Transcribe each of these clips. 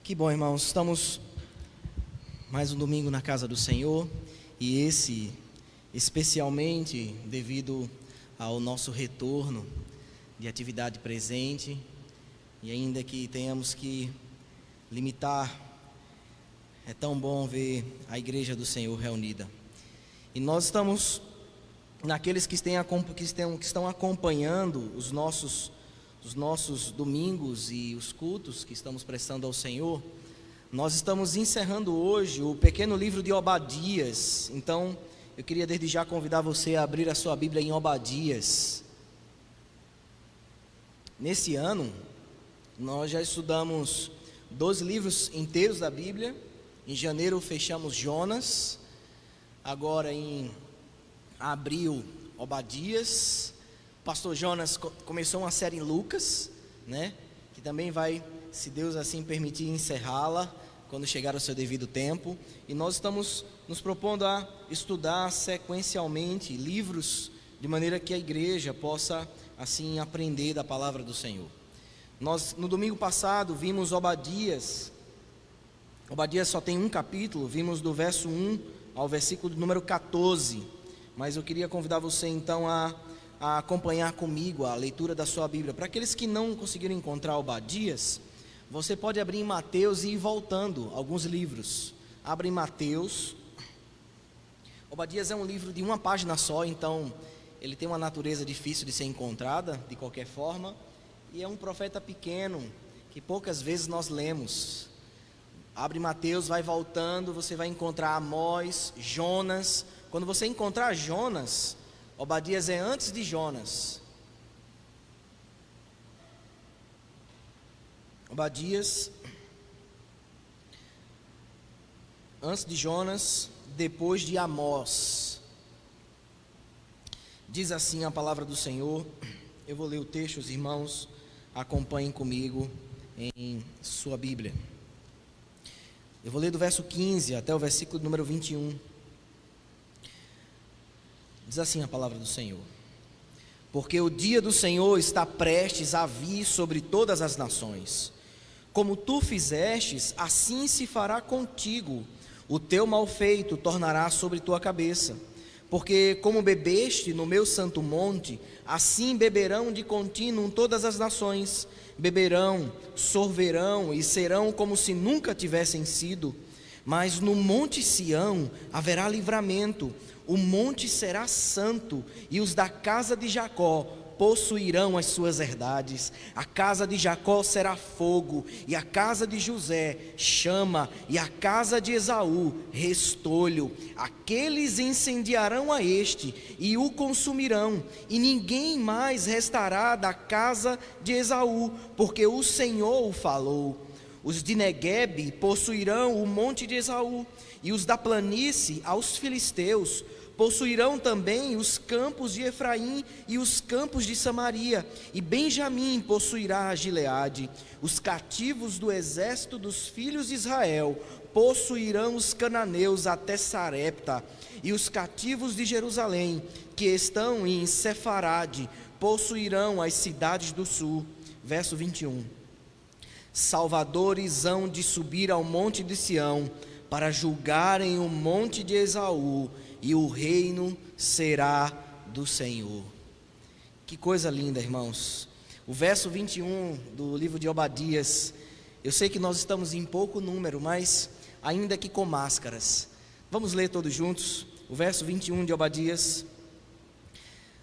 Que bom, irmãos, estamos mais um domingo na casa do Senhor, e esse especialmente devido ao nosso retorno de atividade presente, e ainda que tenhamos que limitar, é tão bom ver a igreja do Senhor reunida. E nós estamos naqueles que estão acompanhando os nossos domingos e os cultos que estamos prestando ao Senhor. Nós estamos encerrando hoje o pequeno livro de Obadias. Então, eu queria desde já convidar você a abrir a sua Bíblia em Obadias. Nesse ano, nós já estudamos 12 livros inteiros da Bíblia. Em janeiro fechamos Jonas. Agora em abril, Obadias. Pastor Jonas começou uma série em Lucas, né? Que também vai, se Deus assim permitir, encerrá-la quando chegar o seu devido tempo. E nós estamos nos propondo a estudar sequencialmente livros, de maneira que a igreja possa assim aprender da palavra do Senhor. Nós no domingo passado vimos Obadias. Obadias só tem um capítulo, vimos do verso 1 ao versículo número 14. Mas eu queria convidar você então a acompanhar comigo a leitura da sua Bíblia. Para aqueles que não conseguiram encontrar Obadias, você pode abrir em Mateus e ir voltando alguns livros. Abre em Mateus. Obadias é um livro de uma página só, então ele tem uma natureza difícil de ser encontrada de qualquer forma, e é um profeta pequeno que poucas vezes nós lemos. Abre Mateus, vai voltando, você vai encontrar Amós, Jonas. Quando você encontrar Jonas, Obadias é antes de Jonas. Obadias, antes de Jonas, depois de Amós. Diz assim a palavra do Senhor. Eu vou ler o texto, os irmãos acompanhem comigo em sua Bíblia. Eu vou ler do verso 15 até o versículo número 21. Diz assim a palavra do Senhor: porque o dia do Senhor está prestes a vir sobre todas as nações. Como tu fizestes, assim se fará contigo. O teu malfeito tornará sobre tua cabeça. Porque como bebeste no meu santo monte, assim beberão de contínuo todas as nações. Beberão, sorverão e serão como se nunca tivessem sido. Mas no monte Sião haverá livramento. O monte será santo, e os da casa de Jacó possuirão as suas herdades. A casa de Jacó será fogo, e a casa de José chama, e a casa de Esaú restolho. Aqueles incendiarão a este e o consumirão, e ninguém mais restará da casa de Esaú, porque o Senhor o falou. Os de Neguebe possuirão o monte de Esaú, e os da planície aos filisteus. Possuirão também os campos de Efraim e os campos de Samaria, e Benjamim possuirá a Gileade. Os cativos do exército dos filhos de Israel possuirão os cananeus até Sarepta, e os cativos de Jerusalém, que estão em Sefarade, possuirão as cidades do sul. Verso 21. Salvadores hão de subir ao monte de Sião, para julgarem o monte de Esaú, e o reino será do Senhor. Que coisa linda, irmãos. O verso 21 do livro de Obadias. Eu sei que nós estamos em pouco número, mas ainda que com máscaras. Vamos ler todos juntos. O verso 21 de Obadias.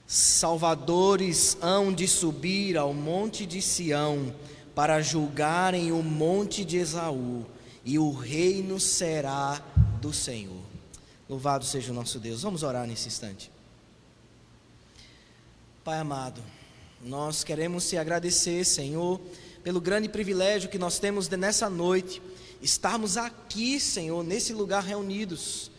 Salvadores hão de subir ao monte de Sião, para julgarem o monte de Esaú, e o reino será do Senhor. Louvado seja o nosso Deus. Vamos orar nesse instante. Pai amado, nós queremos te agradecer, Senhor, pelo grande privilégio que nós temos nessa noite, estarmos aqui, Senhor, nesse lugar reunidos,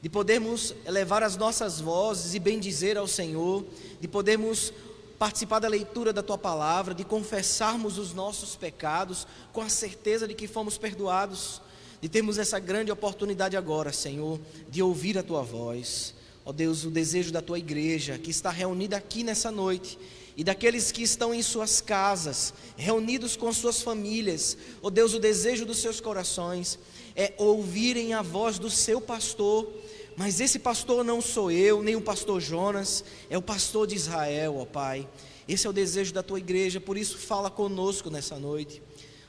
de podermos elevar as nossas vozes e bendizer ao Senhor, de podermos participar da leitura da Tua Palavra, de confessarmos os nossos pecados com a certeza de que fomos perdoados, de termos essa grande oportunidade agora, Senhor, de ouvir a Tua voz. Ó Deus, o desejo da Tua igreja que está reunida aqui nessa noite, e daqueles que estão em suas casas, reunidos com suas famílias. Ó Deus, o desejo dos seus corações é ouvirem a voz do seu pastor, mas esse pastor não sou eu, nem o pastor Jonas, é o pastor de Israel, ó Pai. Esse é o desejo da tua igreja, por isso fala conosco nessa noite.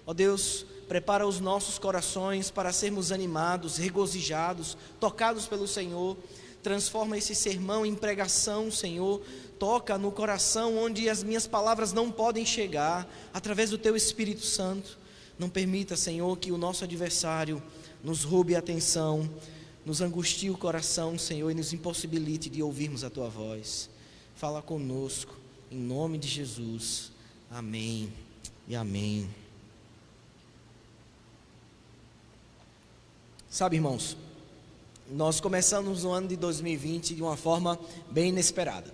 Ó Deus, prepara os nossos corações para sermos animados, regozijados, tocados pelo Senhor. Transforma esse sermão em pregação, Senhor. Toca no coração onde as minhas palavras não podem chegar, através do teu Espírito Santo. Não permita, Senhor, que o nosso adversário nos roube a atenção, nos angustie o coração, Senhor, e nos impossibilite de ouvirmos a tua voz. Fala conosco, em nome de Jesus. Amém e amém. Sabe, irmãos, nós começamos o ano de 2020 de uma forma bem inesperada.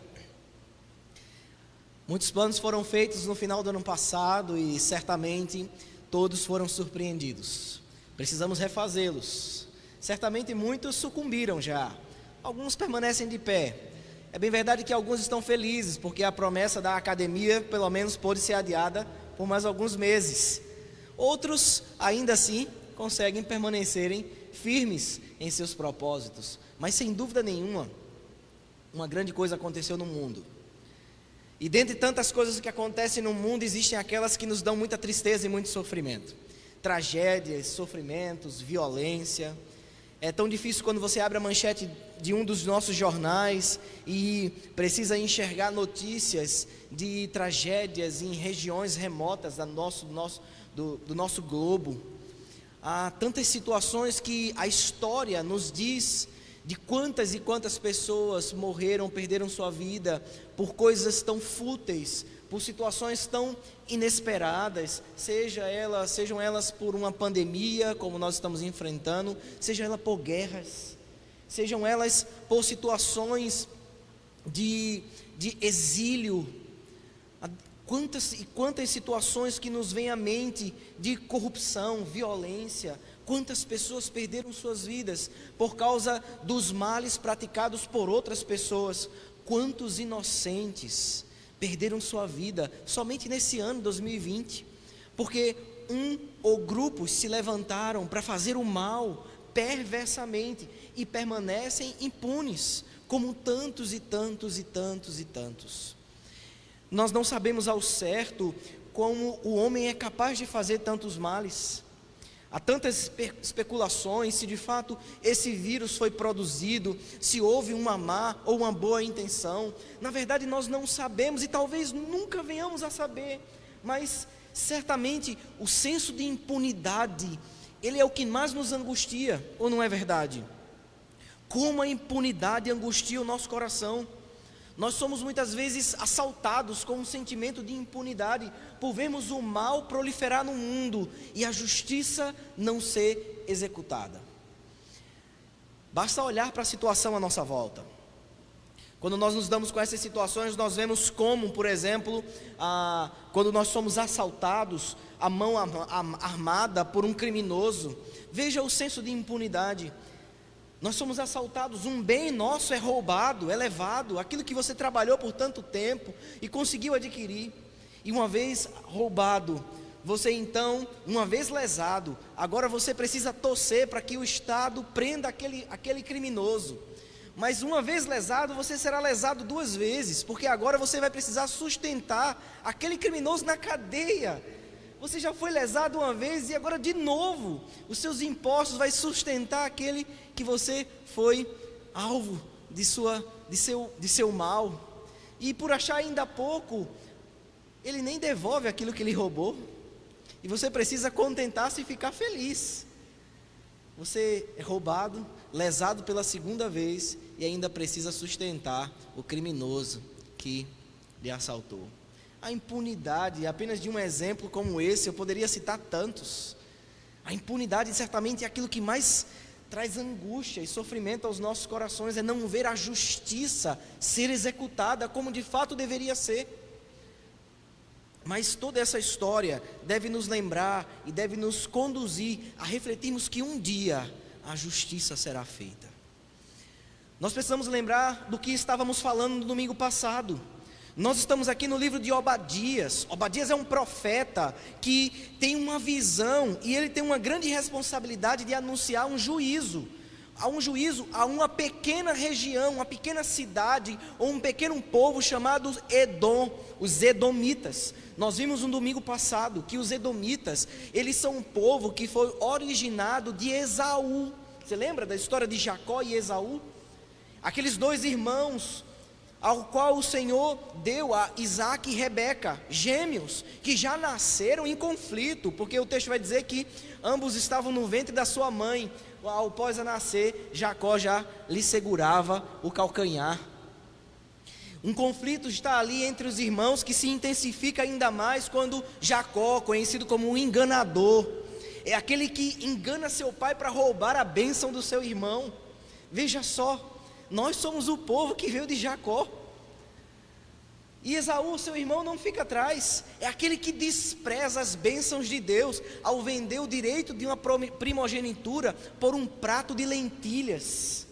Muitos planos foram feitos no final do ano passado e certamente todos foram surpreendidos. Precisamos refazê-los. Certamente muitos sucumbiram já. Alguns permanecem de pé. É bem verdade que alguns estão felizes, porque a promessa da academia pelo menos pôde ser adiada por mais alguns meses. Outros, ainda assim, conseguem permanecerem firmes em seus propósitos. Mas sem dúvida nenhuma, uma grande coisa aconteceu no mundo. E dentre tantas coisas que acontecem no mundo, existem aquelas que nos dão muita tristeza e muito sofrimento. Tragédias, sofrimentos, violência. É tão difícil quando você abre a manchete de um dos nossos jornais e precisa enxergar notícias de tragédias em regiões remotas do nosso globo. Há tantas situações que a história nos diz de quantas e quantas pessoas morreram, perderam sua vida por coisas tão fúteis, por situações tão inesperadas, sejam elas por uma pandemia, como nós estamos enfrentando, sejam elas por guerras, sejam elas por situações de exílio. Quantas e quantas situações que nos vêm à mente de corrupção, violência. Quantas pessoas perderam suas vidas por causa dos males praticados por outras pessoas. Quantos inocentes perderam sua vida somente nesse ano 2020, porque ou grupos se levantaram para fazer o mal perversamente e permanecem impunes, como tantos e tantos e tantos e tantos. Nós não sabemos ao certo como o homem é capaz de fazer tantos males. Há tantas especulações se de fato esse vírus foi produzido, se houve uma má ou uma boa intenção. Na verdade nós não sabemos e talvez nunca venhamos a saber, mas certamente o senso de impunidade, ele é o que mais nos angustia, ou não é verdade? Como a impunidade angustia o nosso coração. Nós somos muitas vezes assaltados com um sentimento de impunidade por vermos o mal proliferar no mundo e a justiça não ser executada. Basta olhar para a situação à nossa volta. Quando nós nos damos com essas situações, nós vemos como, por exemplo, quando nós somos assaltados, a mão armada por um criminoso. Veja o senso de impunidade. Nós somos assaltados, um bem nosso é roubado, é levado, aquilo que você trabalhou por tanto tempo e conseguiu adquirir. E uma vez roubado, você então, uma vez lesado, agora você precisa torcer para que o Estado prenda aquele criminoso. Mas uma vez lesado, você será lesado duas vezes, porque agora você vai precisar sustentar aquele criminoso na cadeia. Você já foi lesado uma vez e agora de novo, os seus impostos vai sustentar aquele que você foi alvo de seu mal. E por achar ainda pouco, ele nem devolve aquilo que ele roubou. E você precisa contentar-se e ficar feliz. Você é roubado, lesado pela segunda vez e ainda precisa sustentar o criminoso que lhe assaltou. A impunidade, apenas de um exemplo como esse, eu poderia citar tantos. A impunidade certamente é aquilo que mais traz angústia e sofrimento aos nossos corações, é não ver a justiça ser executada como de fato deveria ser. Mas toda essa história deve nos lembrar e deve nos conduzir a refletirmos que um dia a justiça será feita. Nós precisamos lembrar do que estávamos falando no domingo passado. Nós estamos aqui no livro de Obadias. Obadias é um profeta que tem uma visão e ele tem uma grande responsabilidade de anunciar um juízo. Há um juízo a uma pequena região, uma pequena cidade ou um pequeno povo chamado Edom, os Edomitas. Nós vimos no domingo passado que os Edomitas, eles são um povo que foi originado de Esaú. Você lembra da história de Jacó e Esaú? Aqueles dois irmãos ao qual o Senhor deu a Isaac e Rebeca, gêmeos, que já nasceram em conflito, porque o texto vai dizer que ambos estavam no ventre da sua mãe. Após a nascer, Jacó já lhe segurava o calcanhar. Um conflito está ali entre os irmãos que se intensifica ainda mais quando Jacó, conhecido como um enganador, é aquele que engana seu pai para roubar a bênção do seu irmão. Veja só, nós somos o povo que veio de Jacó. E Esaú, seu irmão, não fica atrás. É aquele que despreza as bênçãos de Deus ao vender o direito de uma primogenitura por um prato de lentilhas.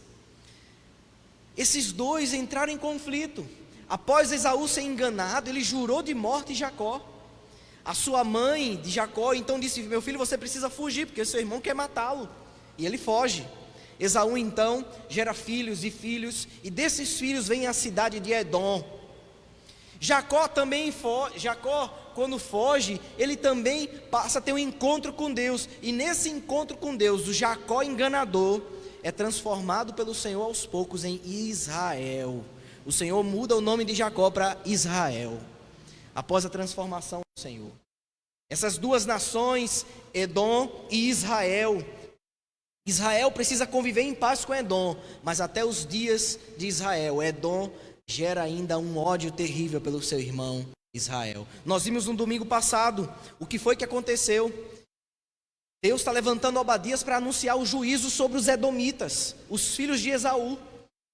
Esses dois entraram em conflito. Após Esaú ser enganado, ele jurou de morte Jacó. A sua mãe de Jacó então disse: meu filho, você precisa fugir, porque seu irmão quer matá-lo. E ele foge. Esaú então gera filhos, e desses filhos vem a cidade de Edom. Jacó também Jacó, quando foge, ele também passa a ter um encontro com Deus. E nesse encontro com Deus, o Jacó enganador é transformado pelo Senhor aos poucos em Israel. O Senhor muda o nome de Jacó para Israel, após a transformação do Senhor. Essas duas nações, Edom e Israel, Israel precisa conviver em paz com Edom, mas até os dias de Israel, Edom gera ainda um ódio terrível pelo seu irmão Israel. Nós vimos no domingo passado o que foi que aconteceu. Deus está levantando Obadias para anunciar o juízo sobre os Edomitas, os filhos de Esaú.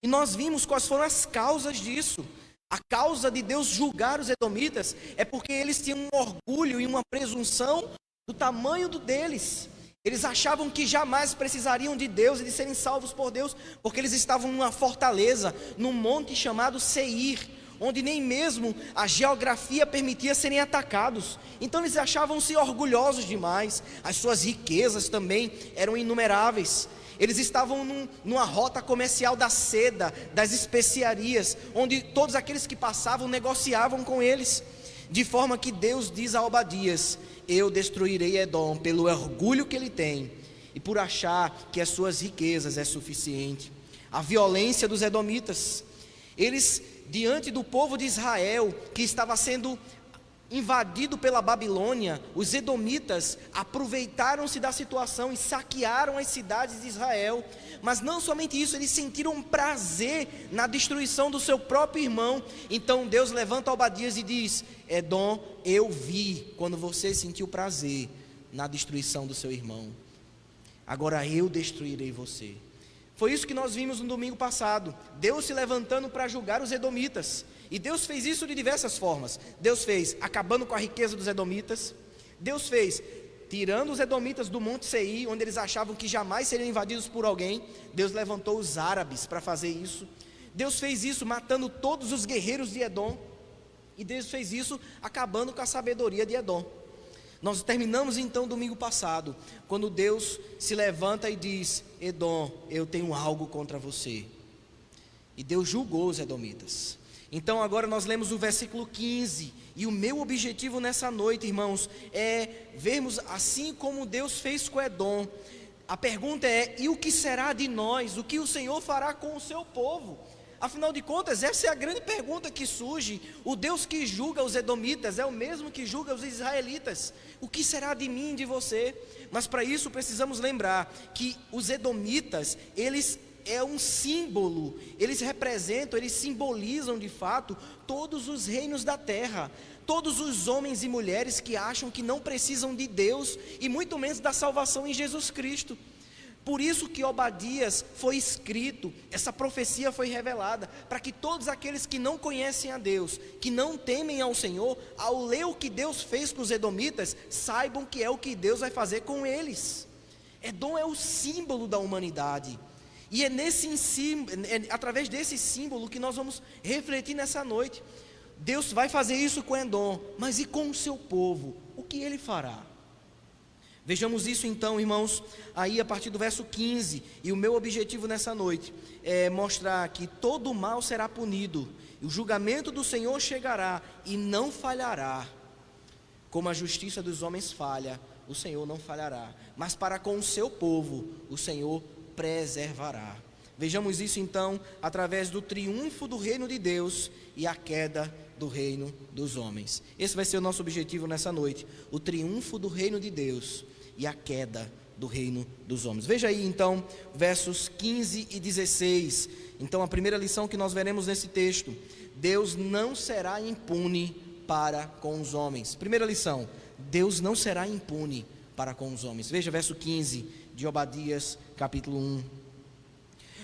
E nós vimos quais foram as causas disso. A causa de Deus julgar os Edomitas é porque eles tinham um orgulho e uma presunção do tamanho deles. Eles achavam que jamais precisariam de Deus e de serem salvos por Deus, porque eles estavam numa fortaleza, num monte chamado Seir, onde nem mesmo a geografia permitia serem atacados. Então eles achavam-se orgulhosos demais. As suas riquezas também eram inumeráveis. Eles estavam numa rota comercial da seda, das especiarias, onde todos aqueles que passavam negociavam com eles. De forma que Deus diz a Obadias: eu destruirei Edom pelo orgulho que ele tem e por achar que as suas riquezas é suficiente. A violência dos edomitas, eles diante do povo de Israel que estava sendo invadido pela Babilônia, os edomitas aproveitaram-se da situação e saquearam as cidades de Israel. Mas não somente isso, eles sentiram prazer na destruição do seu próprio irmão. Então Deus levanta Obadias e diz: Edom, eu vi quando você sentiu prazer na destruição do seu irmão, agora eu destruirei você. Foi isso que nós vimos no domingo passado, Deus se levantando para julgar os edomitas. E Deus fez isso de diversas formas. Deus fez acabando com a riqueza dos edomitas. Deus fez tirando os edomitas do Monte Seir, onde eles achavam que jamais seriam invadidos por alguém. Deus levantou os árabes para fazer isso. Deus fez isso matando todos os guerreiros de Edom. E Deus fez isso acabando com a sabedoria de Edom. Nós terminamos então domingo passado, quando Deus se levanta e diz: Edom, eu tenho algo contra você. E Deus julgou os edomitas. Então agora nós lemos o versículo 15, e o meu objetivo nessa noite, irmãos, é vermos assim como Deus fez com Edom. A pergunta é: e o que será de nós? O que o Senhor fará com o seu povo? Afinal de contas, essa é a grande pergunta que surge. O Deus que julga os edomitas é o mesmo que julga os israelitas. O que será de mim e de você? Mas para isso precisamos lembrar que os edomitas, eles é um símbolo, eles representam, eles simbolizam de fato todos os reinos da terra, todos os homens e mulheres que acham que não precisam de Deus e muito menos da salvação em Jesus Cristo. Por isso que Obadias foi escrito, essa profecia foi revelada, para que todos aqueles que não conhecem a Deus, que não temem ao Senhor, ao ler o que Deus fez com os edomitas, saibam que é o que Deus vai fazer com eles. Edom é o símbolo da humanidade. E é através desse símbolo que nós vamos refletir nessa noite. Deus vai fazer isso com Edom, mas e com o seu povo? O que ele fará? Vejamos isso então, irmãos, aí a partir do verso 15, e o meu objetivo nessa noite é mostrar que todo o mal será punido, e o julgamento do Senhor chegará e não falhará. Como a justiça dos homens falha, o Senhor não falhará, mas para com o seu povo, o Senhor preservará. Vejamos isso então, através do triunfo do reino de Deus e a queda do reino dos homens. Esse vai ser o nosso objetivo nessa noite, o triunfo do reino de Deus e a queda do reino dos homens. Veja aí então, versos 15 e 16. Então a primeira lição que nós veremos nesse texto: Deus não será impune para com os homens. Primeira lição: Deus não será impune para com os homens. Veja verso 15 de Obadias, capítulo 1.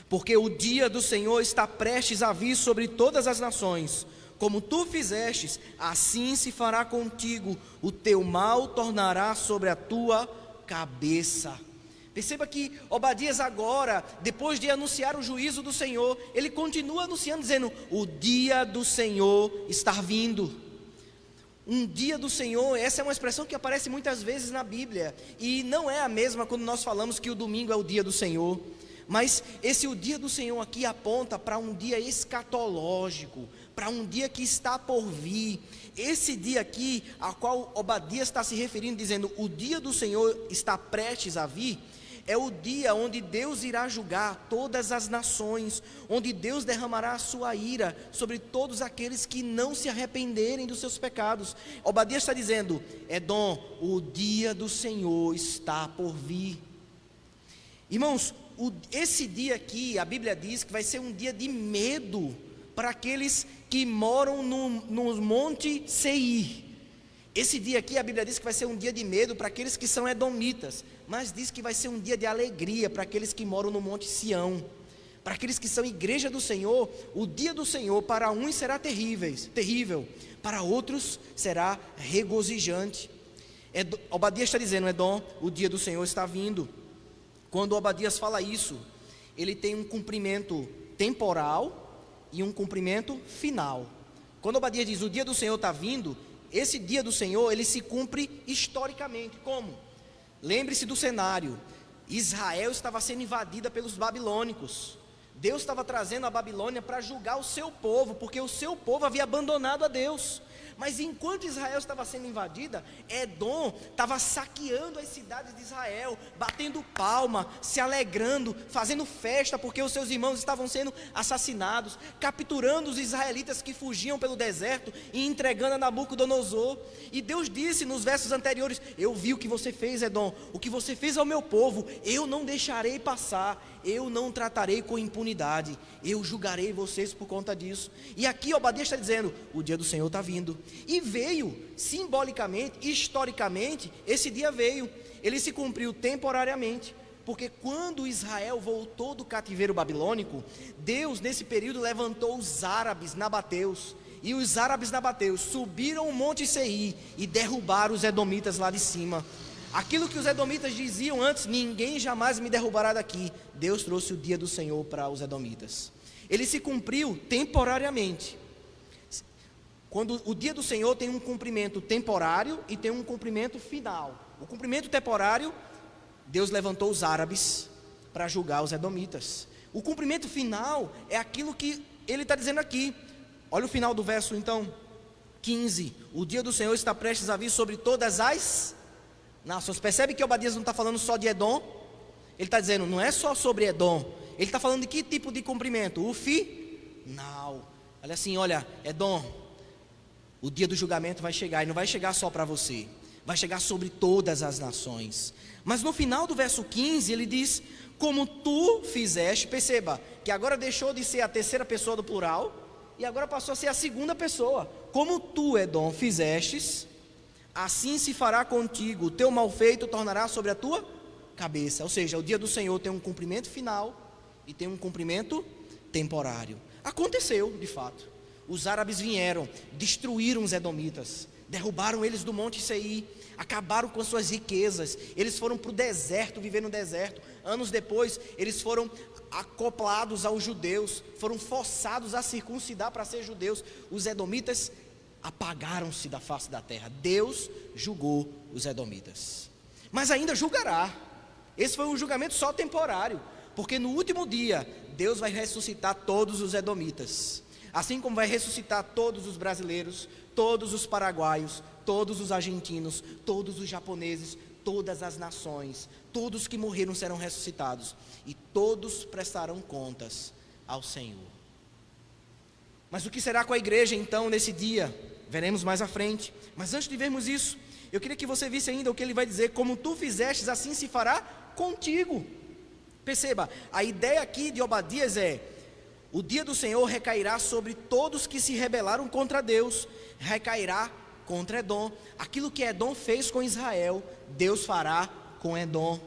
Porque o dia do Senhor está prestes a vir sobre todas as nações. Como tu fizestes, assim se fará contigo. O teu mal tornará sobre a tua cabeça. Perceba que Obadias agora, depois de anunciar o juízo do Senhor, ele continua anunciando, dizendo: o dia do Senhor está vindo. Um dia do Senhor, essa é uma expressão que aparece muitas vezes na Bíblia, e não é a mesma quando nós falamos que o domingo é o dia do Senhor. Mas o dia do Senhor aqui aponta para um dia escatológico, para um dia que está por vir. Esse dia aqui, a qual Obadias está se referindo, dizendo: o dia do Senhor está prestes a vir, é o dia onde Deus irá julgar todas as nações, onde Deus derramará a sua ira sobre todos aqueles que não se arrependerem dos seus pecados. Obadias está dizendo: Edom, o dia do Senhor está por vir. Irmãos, esse dia aqui, a Bíblia diz que vai ser um dia de medo para aqueles que moram no Monte Seir. Esse dia aqui, a Bíblia diz que vai ser um dia de medo para aqueles que são edomitas, mas diz que vai ser um dia de alegria para aqueles que moram no Monte Sião. Para aqueles que são igreja do Senhor, o dia do Senhor para uns será terrível, para outros será regozijante. Obadias está dizendo: Edom, o dia do Senhor está vindo. Quando Obadias fala isso, ele tem um cumprimento temporal e um cumprimento final. Quando Obadias diz: o dia do Senhor está vindo, esse dia do Senhor, ele se cumpre historicamente. Como? Lembre-se do cenário: Israel estava sendo invadida pelos babilônicos. Deus estava trazendo a Babilônia para julgar o seu povo, porque o seu povo havia abandonado a Deus. Mas enquanto Israel estava sendo invadida, Edom estava saqueando as cidades de Israel, batendo palma, se alegrando, fazendo festa, porque os seus irmãos estavam sendo assassinados, capturando os israelitas que fugiam pelo deserto e entregando a Nabucodonosor. E Deus disse nos versos anteriores: eu vi o que você fez, Edom, o que você fez ao meu povo, eu não deixarei passar, eu não tratarei com impunidade, eu julgarei vocês por conta disso. E aqui Obadias está dizendo: o dia do Senhor está vindo. E veio, simbolicamente, historicamente, esse dia veio. Ele se cumpriu temporariamente, porque quando Israel voltou do cativeiro babilônico, Deus nesse período levantou os árabes nabateus. E os árabes nabateus subiram o monte Seir e derrubaram os edomitas lá de cima. Aquilo que os edomitas diziam antes: ninguém jamais me derrubará daqui, Deus trouxe o dia do Senhor para os edomitas. Ele se cumpriu temporariamente. Quando o dia do Senhor tem um cumprimento temporário e tem um cumprimento final. O cumprimento temporário, Deus levantou os árabes para julgar os edomitas. O cumprimento final é aquilo que ele está dizendo aqui. Olha o final do verso então, 15. O dia do Senhor está prestes a vir sobre todas as nações. Percebe que Obadias não está falando só de Edom? Ele está dizendo: não é só sobre Edom. Ele está falando de que tipo de cumprimento? O final. Olha assim, olha, Edom, o dia do julgamento vai chegar, e não vai chegar só para você, vai chegar sobre todas as nações. Mas no final do verso 15 ele diz: como tu fizeste. Perceba que agora deixou de ser a terceira pessoa do plural e agora passou a ser a segunda pessoa. Como tu, Edom, fizestes, assim se fará contigo, o teu mal feito tornará sobre a tua cabeça. Ou seja, o dia do Senhor tem um cumprimento final e tem um cumprimento temporário. Aconteceu de fato. Os árabes vieram, destruíram os edomitas, derrubaram eles do Monte Seir, acabaram com suas riquezas. Eles foram para o deserto, viver no deserto. Anos depois, eles foram acoplados aos judeus, foram forçados a circuncidar para ser judeus. Os edomitas apagaram-se da face da terra. Deus julgou os edomitas, mas ainda julgará. Esse foi um julgamento só temporário, porque no último dia Deus vai ressuscitar todos os edomitas, assim como vai ressuscitar todos os brasileiros, todos os paraguaios, todos os argentinos, todos os japoneses, todas as nações. Todos que morreram serão ressuscitados, e todos prestarão contas ao Senhor. Mas o que será com a igreja então nesse dia? Veremos mais à frente. Mas antes de vermos isso, eu queria que você visse ainda o que ele vai dizer: como tu fizestes, assim se fará contigo. Perceba, a ideia aqui de Obadias é: o dia do Senhor recairá sobre todos que se rebelaram contra Deus, recairá contra Edom. Aquilo que Edom fez com Israel, Deus fará com Edom.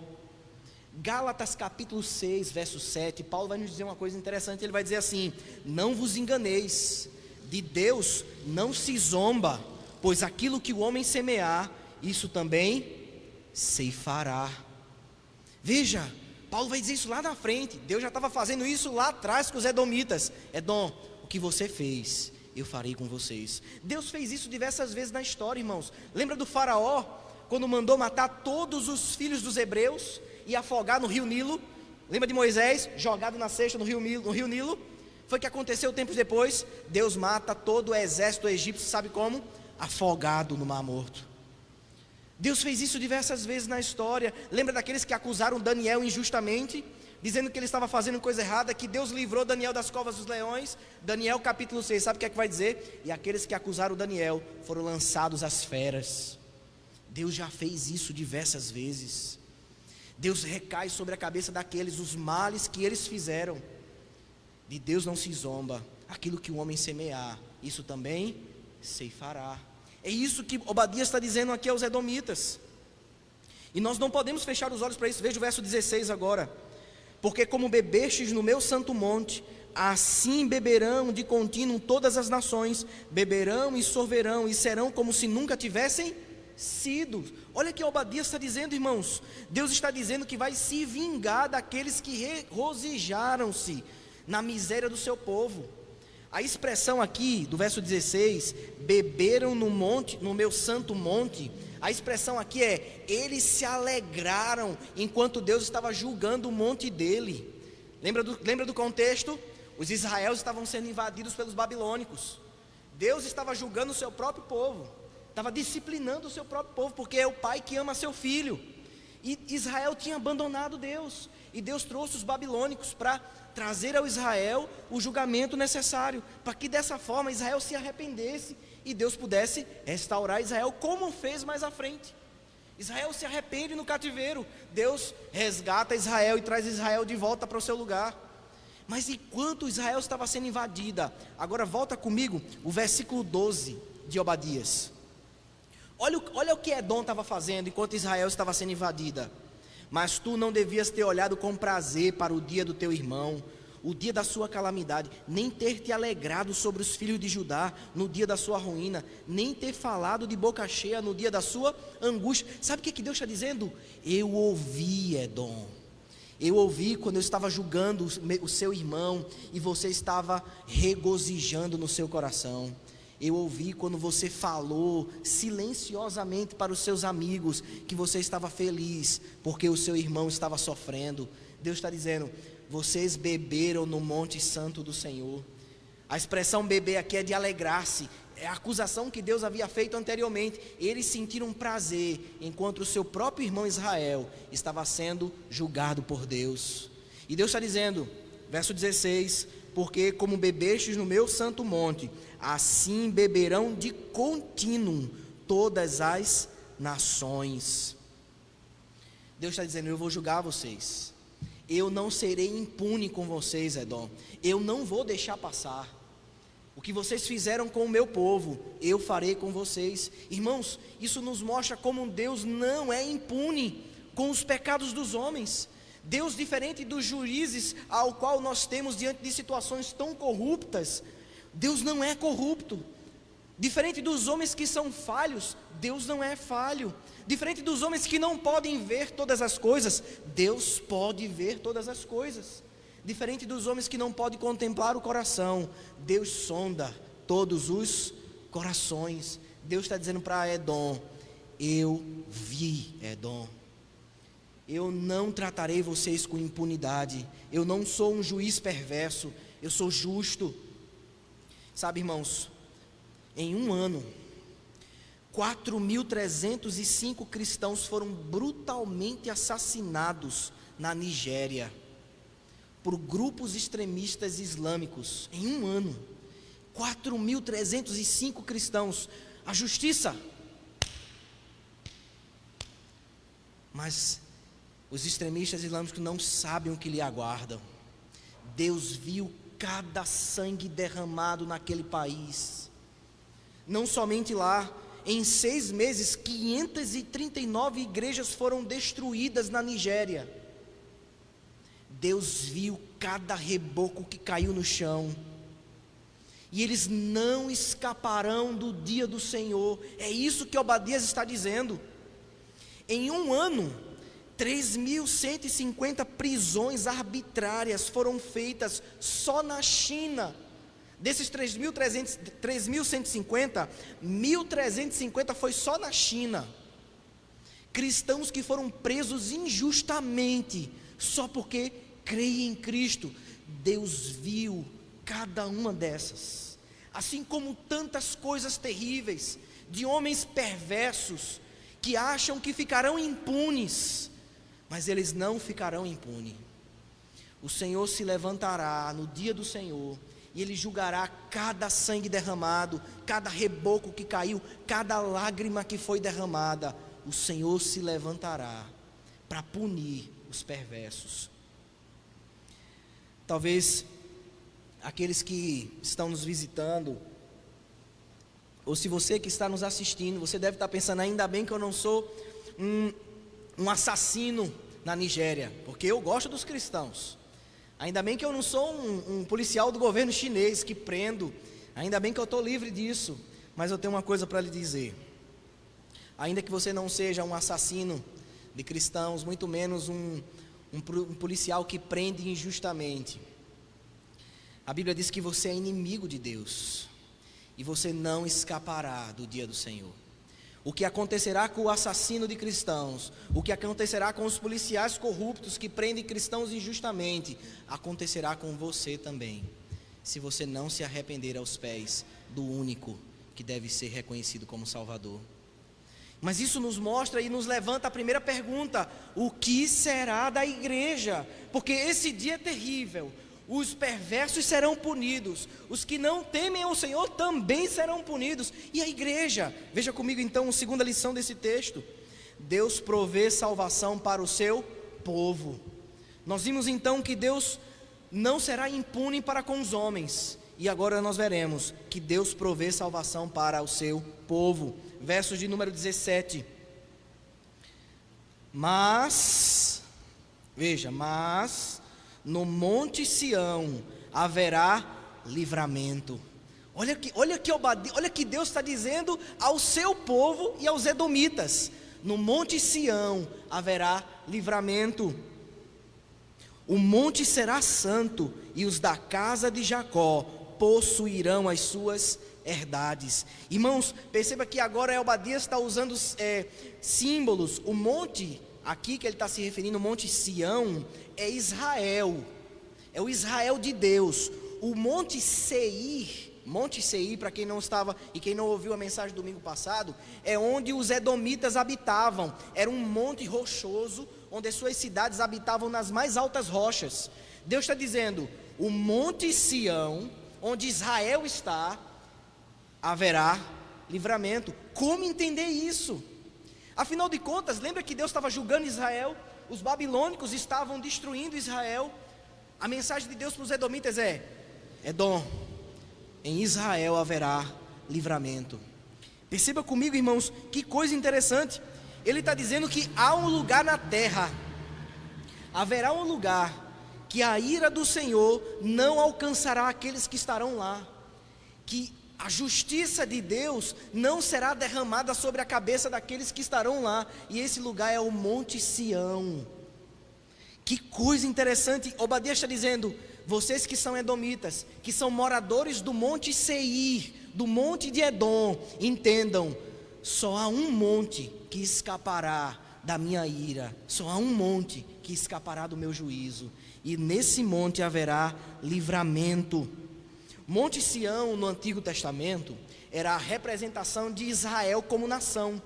Gálatas capítulo 6, verso 7, Paulo vai nos dizer uma coisa interessante. Ele vai dizer assim: não vos enganeis, de Deus não se zomba, pois aquilo que o homem semear, isso também ceifará. Veja, Paulo vai dizer isso lá na frente. Deus já estava fazendo isso lá atrás com os edomitas. Edom, o que você fez, eu farei com vocês. Deus fez isso diversas vezes na história, irmãos. Lembra do faraó, quando mandou matar todos os filhos dos hebreus e afogar no rio Nilo? Lembra de Moisés, jogado na cesta no rio Nilo? Foi o que aconteceu tempos depois. Deus mata todo o exército egípcio, sabe como? Afogado no Mar Morto. Deus fez isso diversas vezes na história. Lembra daqueles que acusaram Daniel injustamente, dizendo que ele estava fazendo coisa errada, que Deus livrou Daniel das covas dos leões? Daniel capítulo 6, sabe o que é que vai dizer? E aqueles que acusaram Daniel foram lançados às feras. Deus já fez isso diversas vezes. Deus recai sobre a cabeça daqueles os males que eles fizeram. De Deus não se zomba, aquilo que o homem semear, isso também ceifará. É isso que Obadias está dizendo aqui aos edomitas, e nós não podemos fechar os olhos para isso. Veja o verso 16 agora: porque como bebestes no meu santo monte, assim beberão de contínuo todas as nações, beberão e sorverão, e serão como se nunca tivessem sido. Olha o que Obadias está dizendo, irmãos. Deus está dizendo que vai se vingar daqueles que regozijaram-se na miséria do seu povo. A expressão aqui do verso 16, beberam no monte, no meu santo monte, a expressão aqui é: eles se alegraram enquanto Deus estava julgando o monte dele. Lembra do contexto? Os israeus estavam sendo invadidos pelos babilônicos. Deus estava julgando o seu próprio povo, estava disciplinando o seu próprio povo, porque é o pai que ama seu filho. E Israel tinha abandonado Deus, e Deus trouxe os babilônicos para trazer ao Israel o julgamento necessário, para que dessa forma Israel se arrependesse e Deus pudesse restaurar Israel, como fez mais à frente. Israel se arrepende no cativeiro, Deus resgata Israel e traz Israel de volta para o seu lugar. Mas enquanto Israel estava sendo invadida, agora volta comigo o versículo 12 de Obadias. Olha o que Edom estava fazendo enquanto Israel estava sendo invadida. Mas tu não devias ter olhado com prazer para o dia do teu irmão, o dia da sua calamidade, nem ter te alegrado sobre os filhos de Judá no dia da sua ruína, nem ter falado de boca cheia no dia da sua angústia. Sabe o que Deus está dizendo? Eu ouvi, Edom. Eu ouvi quando eu estava julgando o seu irmão e você estava regozijando no seu coração. Eu ouvi quando você falou silenciosamente para os seus amigos que você estava feliz porque o seu irmão estava sofrendo. Deus está dizendo: vocês beberam no monte santo do Senhor. A expressão beber aqui é de alegrar-se. É a acusação que Deus havia feito anteriormente. Eles sentiram prazer enquanto o seu próprio irmão Israel estava sendo julgado por Deus. E Deus está dizendo, verso 16: porque como bebestes no meu santo monte, assim beberão de contínuo todas as nações. Deus está dizendo: eu vou julgar vocês, eu não serei impune com vocês, Edom, eu não vou deixar passar. O que vocês fizeram com o meu povo, eu farei com vocês. Irmãos, isso nos mostra como Deus não é impune com os pecados dos homens. Deus, diferente dos juízes ao qual nós temos diante de situações tão corruptas, Deus não é corrupto. Diferente dos homens que são falhos, Deus não é falho. Diferente dos homens que não podem ver todas as coisas, Deus pode ver todas as coisas. Diferente dos homens que não podem contemplar o coração, Deus sonda todos os corações. Deus está dizendo para Edom: eu vi Edom, eu não tratarei vocês com impunidade, eu não sou um juiz perverso, eu sou justo. Sabe, irmãos, em um ano, 4.305 cristãos foram brutalmente assassinados na Nigéria por grupos extremistas islâmicos. Em um ano, 4.305 cristãos. A justiça. Mas os extremistas islâmicos não sabem o que lhe aguardam. Deus viu cada sangue derramado naquele país. Não somente lá, em 6 meses, 539 igrejas foram destruídas na Nigéria. Deus viu cada reboco que caiu no chão. E eles não escaparão do dia do Senhor. É isso que Obadias está dizendo. Em um ano, 3.150 prisões arbitrárias foram feitas só na China. Desses 3.150, 1.350 foi só na China. Cristãos que foram presos injustamente, só porque creem em Cristo. Deus viu cada uma dessas, assim como tantas coisas terríveis, de homens perversos, que acham que ficarão impunes, mas eles não ficarão impunes. O Senhor se levantará no dia do Senhor, e Ele julgará cada sangue derramado, cada reboco que caiu, cada lágrima que foi derramada. O Senhor se levantará para punir os perversos. Talvez aqueles que estão nos visitando, ou se você que está nos assistindo, você deve estar pensando: ainda bem que eu não sou um assassino na Nigéria, porque eu gosto dos cristãos. Ainda bem que eu não sou um policial do governo chinês que prendo. Ainda bem que eu estou livre disso. Mas eu tenho uma coisa para lhe dizer: ainda que você não seja um assassino de cristãos, muito menos um policial que prende injustamente, a Bíblia diz que você é inimigo de Deus, e você não escapará do dia do Senhor. O que acontecerá com o assassino de cristãos, o que acontecerá com os policiais corruptos que prendem cristãos injustamente, acontecerá com você também, se você não se arrepender aos pés do único que deve ser reconhecido como Salvador. Mas isso nos mostra e nos levanta a primeira pergunta: o que será da igreja? Porque esse dia é terrível. Os perversos serão punidos, os que não temem ao Senhor também serão punidos. E a igreja? Veja comigo então a segunda lição desse texto: Deus provê salvação para o seu povo. Nós vimos então que Deus não será impune para com os homens, e agora nós veremos que Deus provê salvação para o seu povo. Versos de número 17. Mas, veja, mas no monte Sião haverá livramento. Olha que Deus está dizendo ao seu povo e aos edomitas: no monte Sião haverá livramento. O monte será santo, e os da casa de Jacó possuirão as suas herdades. Irmãos, perceba que agora Obadias está usando símbolos. O monte aqui que ele está se referindo, o monte Sião, é Israel, é o Israel de Deus. O monte Seir, para quem não estava e quem não ouviu a mensagem domingo passado, é onde os edomitas habitavam. Era um monte rochoso, onde as suas cidades habitavam nas mais altas rochas. Deus está dizendo: o monte Sião, onde Israel está, haverá livramento. Como entender isso? Afinal de contas, lembra que Deus estava julgando Israel? Os babilônicos estavam destruindo Israel. A mensagem de Deus para os edomitas é: Edom, em Israel haverá livramento. Perceba comigo, irmãos, que coisa interessante. Ele está dizendo que há um lugar na terra, haverá um lugar que a ira do Senhor não alcançará aqueles que estarão lá, que a justiça de Deus não será derramada sobre a cabeça daqueles que estarão lá, e esse lugar é o monte Sião. Que coisa interessante. Obadias está dizendo: vocês que são edomitas, que são moradores do monte Seir, do monte de Edom, entendam, só há um monte que escapará da minha ira, só há um monte que escapará do meu juízo, e nesse monte haverá livramento. Monte Sião, no Antigo Testamento, era a representação de Israel como nação.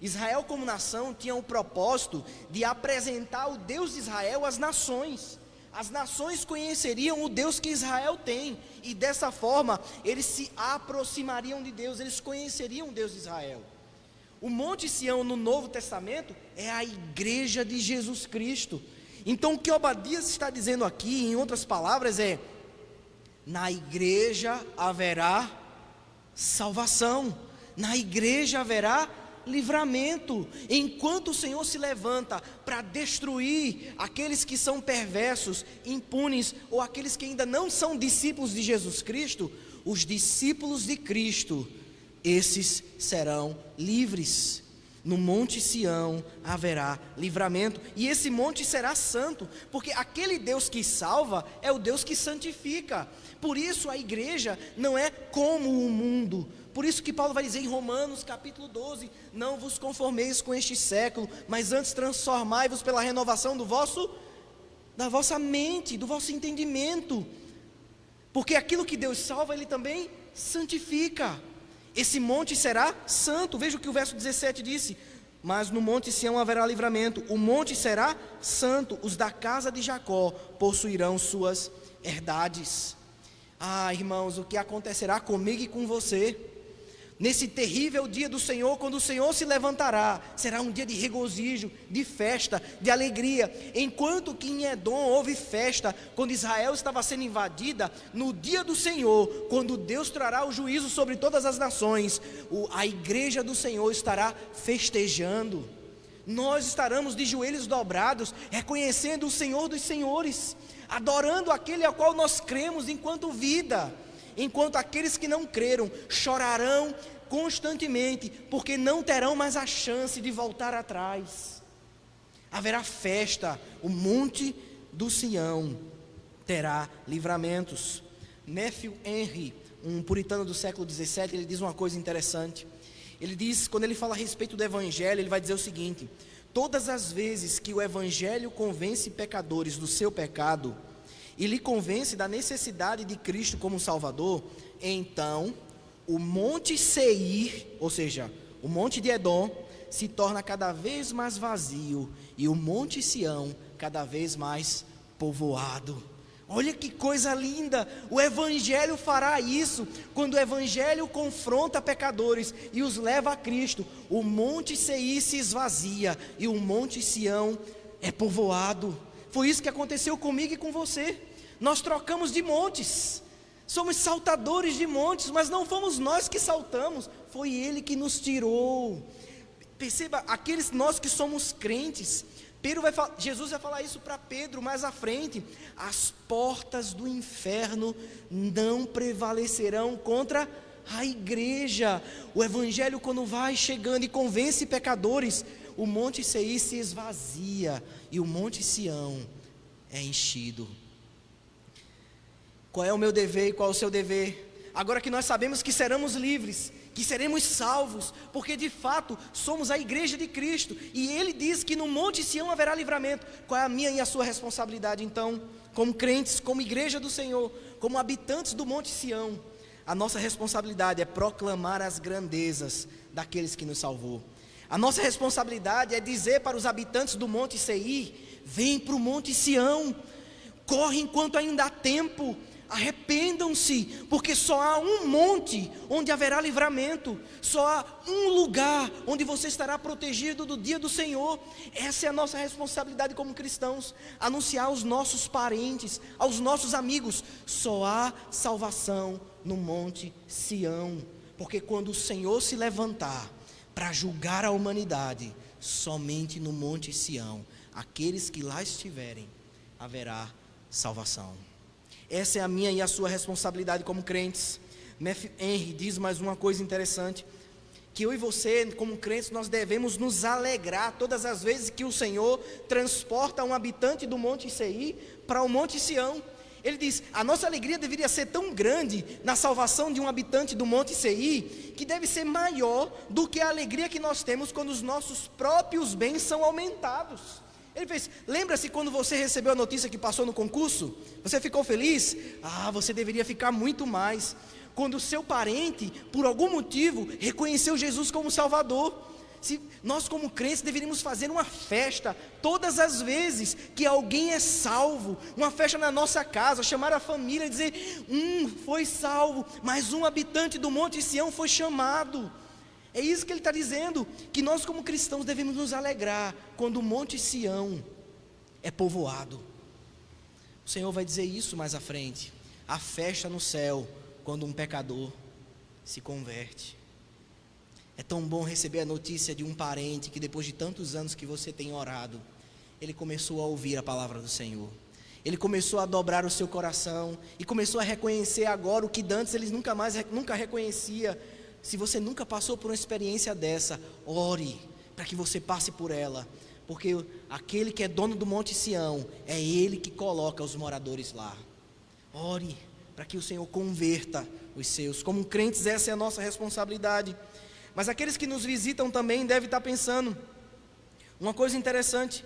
Israel como nação tinha o propósito de apresentar o Deus de Israel às nações. As nações conheceriam o Deus que Israel tem, e dessa forma eles se aproximariam de Deus, eles conheceriam o Deus de Israel. O Monte Sião no Novo Testamento é a igreja de Jesus Cristo. Então o que Obadias está dizendo aqui, em outras palavras, é: na igreja haverá salvação, na igreja haverá livramento. Enquanto o Senhor se levanta para destruir aqueles que são perversos, impunes, ou aqueles que ainda não são discípulos de Jesus Cristo, os discípulos de Cristo, esses serão livres. No Monte Sião haverá livramento, e esse monte será santo, porque aquele Deus que salva é o Deus que santifica. Por isso a igreja não é como o mundo. Por isso que Paulo vai dizer em Romanos capítulo 12, não vos conformeis com este século, mas antes transformai-vos pela renovação da vossa mente, do vosso entendimento, porque aquilo que Deus salva, Ele também santifica. Esse monte será santo. Veja o que o verso 17 disse: mas no monte Sião haverá livramento, o monte será santo, os da casa de Jacó possuirão suas herdades. Irmãos, o que acontecerá comigo e com você nesse terrível dia do Senhor, quando o Senhor se levantará? Será um dia de regozijo, de festa, de alegria. Enquanto que em Edom houve festa, quando Israel estava sendo invadida, no dia do Senhor, quando Deus trará o juízo sobre todas as nações, a igreja do Senhor estará festejando. Nós estaremos de joelhos dobrados, reconhecendo o Senhor dos senhores, adorando aquele ao qual nós cremos enquanto vida. Enquanto aqueles que não creram chorarão constantemente, porque não terão mais a chance de voltar atrás. Haverá festa, o monte do Sião terá livramentos. Matthew Henry, um puritano do século 17, ele diz uma coisa interessante. Ele diz, quando ele fala a respeito do Evangelho, ele vai dizer o seguinte: todas as vezes que o Evangelho convence pecadores do seu pecado, e lhe convence da necessidade de Cristo como Salvador, então o monte Seir, ou seja, o monte de Edom, se torna cada vez mais vazio, e o monte Sião cada vez mais povoado. Olha que coisa linda! O Evangelho fará isso. Quando o Evangelho confronta pecadores e os leva a Cristo, o monte Seir se esvazia e o monte Sião é povoado. Foi isso que aconteceu comigo e com você. Nós trocamos de montes, somos saltadores de montes, mas não fomos nós que saltamos, foi Ele que nos tirou. Perceba, aqueles nós que somos crentes, Jesus vai falar isso para Pedro mais à frente: as portas do inferno não prevalecerão contra a igreja. O Evangelho, quando vai chegando e convence pecadores, o monte Seir se esvazia e o monte Sião é enchido. Qual é o meu dever e qual é o seu dever? Agora que nós sabemos que seremos livres, que seremos salvos, porque de fato somos a igreja de Cristo, e Ele diz que no monte Sião haverá livramento. Qual é a minha e a sua responsabilidade então, como crentes, como igreja do Senhor, como habitantes do monte Sião? A nossa responsabilidade é proclamar as grandezas daqueles que nos salvou. A nossa responsabilidade é dizer para os habitantes do monte Seir: vem para o monte Sião, corre enquanto ainda há tempo, arrependam-se, porque só há um monte onde haverá livramento, só há um lugar onde você estará protegido do dia do Senhor. Essa é a nossa responsabilidade como cristãos, anunciar aos nossos parentes, aos nossos amigos: só há salvação no monte Sião, porque quando o Senhor se levantar para julgar a humanidade, somente no monte Sião, aqueles que lá estiverem, haverá salvação. Essa é a minha e a sua responsabilidade como crentes. Matthew Henry diz mais uma coisa interessante: que eu e você, como crentes, nós devemos nos alegrar todas as vezes que o Senhor transporta um habitante do monte Seir para o monte Sião. Ele diz: a nossa alegria deveria ser tão grande na salvação de um habitante do Monte Seir, que deve ser maior do que a alegria que nós temos quando os nossos próprios bens são aumentados. Ele fez: lembra-se quando você recebeu a notícia que passou no concurso? Você ficou feliz? Você deveria ficar muito mais quando o seu parente, por algum motivo, reconheceu Jesus como Salvador. Se nós como crentes deveríamos fazer uma festa todas as vezes que alguém é salvo, uma festa na nossa casa, chamar a família e dizer: foi salvo, mas um habitante do Monte Sião foi chamado. É isso que ele está dizendo, que nós como cristãos devemos nos alegrar quando o Monte Sião é povoado. O Senhor vai dizer isso mais à frente: a festa no céu quando um pecador se converte. É tão bom receber a notícia de um parente que depois de tantos anos que você tem orado, ele começou a ouvir a palavra do Senhor. Ele começou a dobrar o seu coração e começou a reconhecer agora o que antes ele nunca reconhecia. Se você nunca passou por uma experiência dessa, ore para que você passe por ela, porque aquele que é dono do Monte Sião, é Ele que coloca os moradores lá. Ore para que o Senhor converta os seus. Como crentes, essa é a nossa responsabilidade. Mas aqueles que nos visitam também devem estar pensando uma coisa interessante: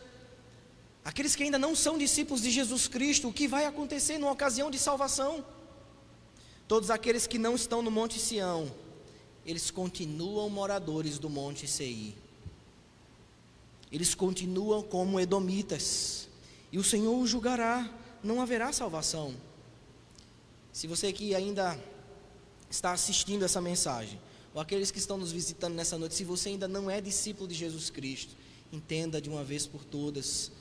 aqueles que ainda não são discípulos de Jesus Cristo, o que vai acontecer numa ocasião de salvação? Todos aqueles que não estão no Monte Sião, eles continuam moradores do Monte Seir. Eles continuam como edomitas, e o Senhor os julgará, não haverá salvação. Se você que ainda está assistindo essa mensagem, ou aqueles que estão nos visitando nessa noite, se você ainda não é discípulo de Jesus Cristo, entenda de uma vez por todas,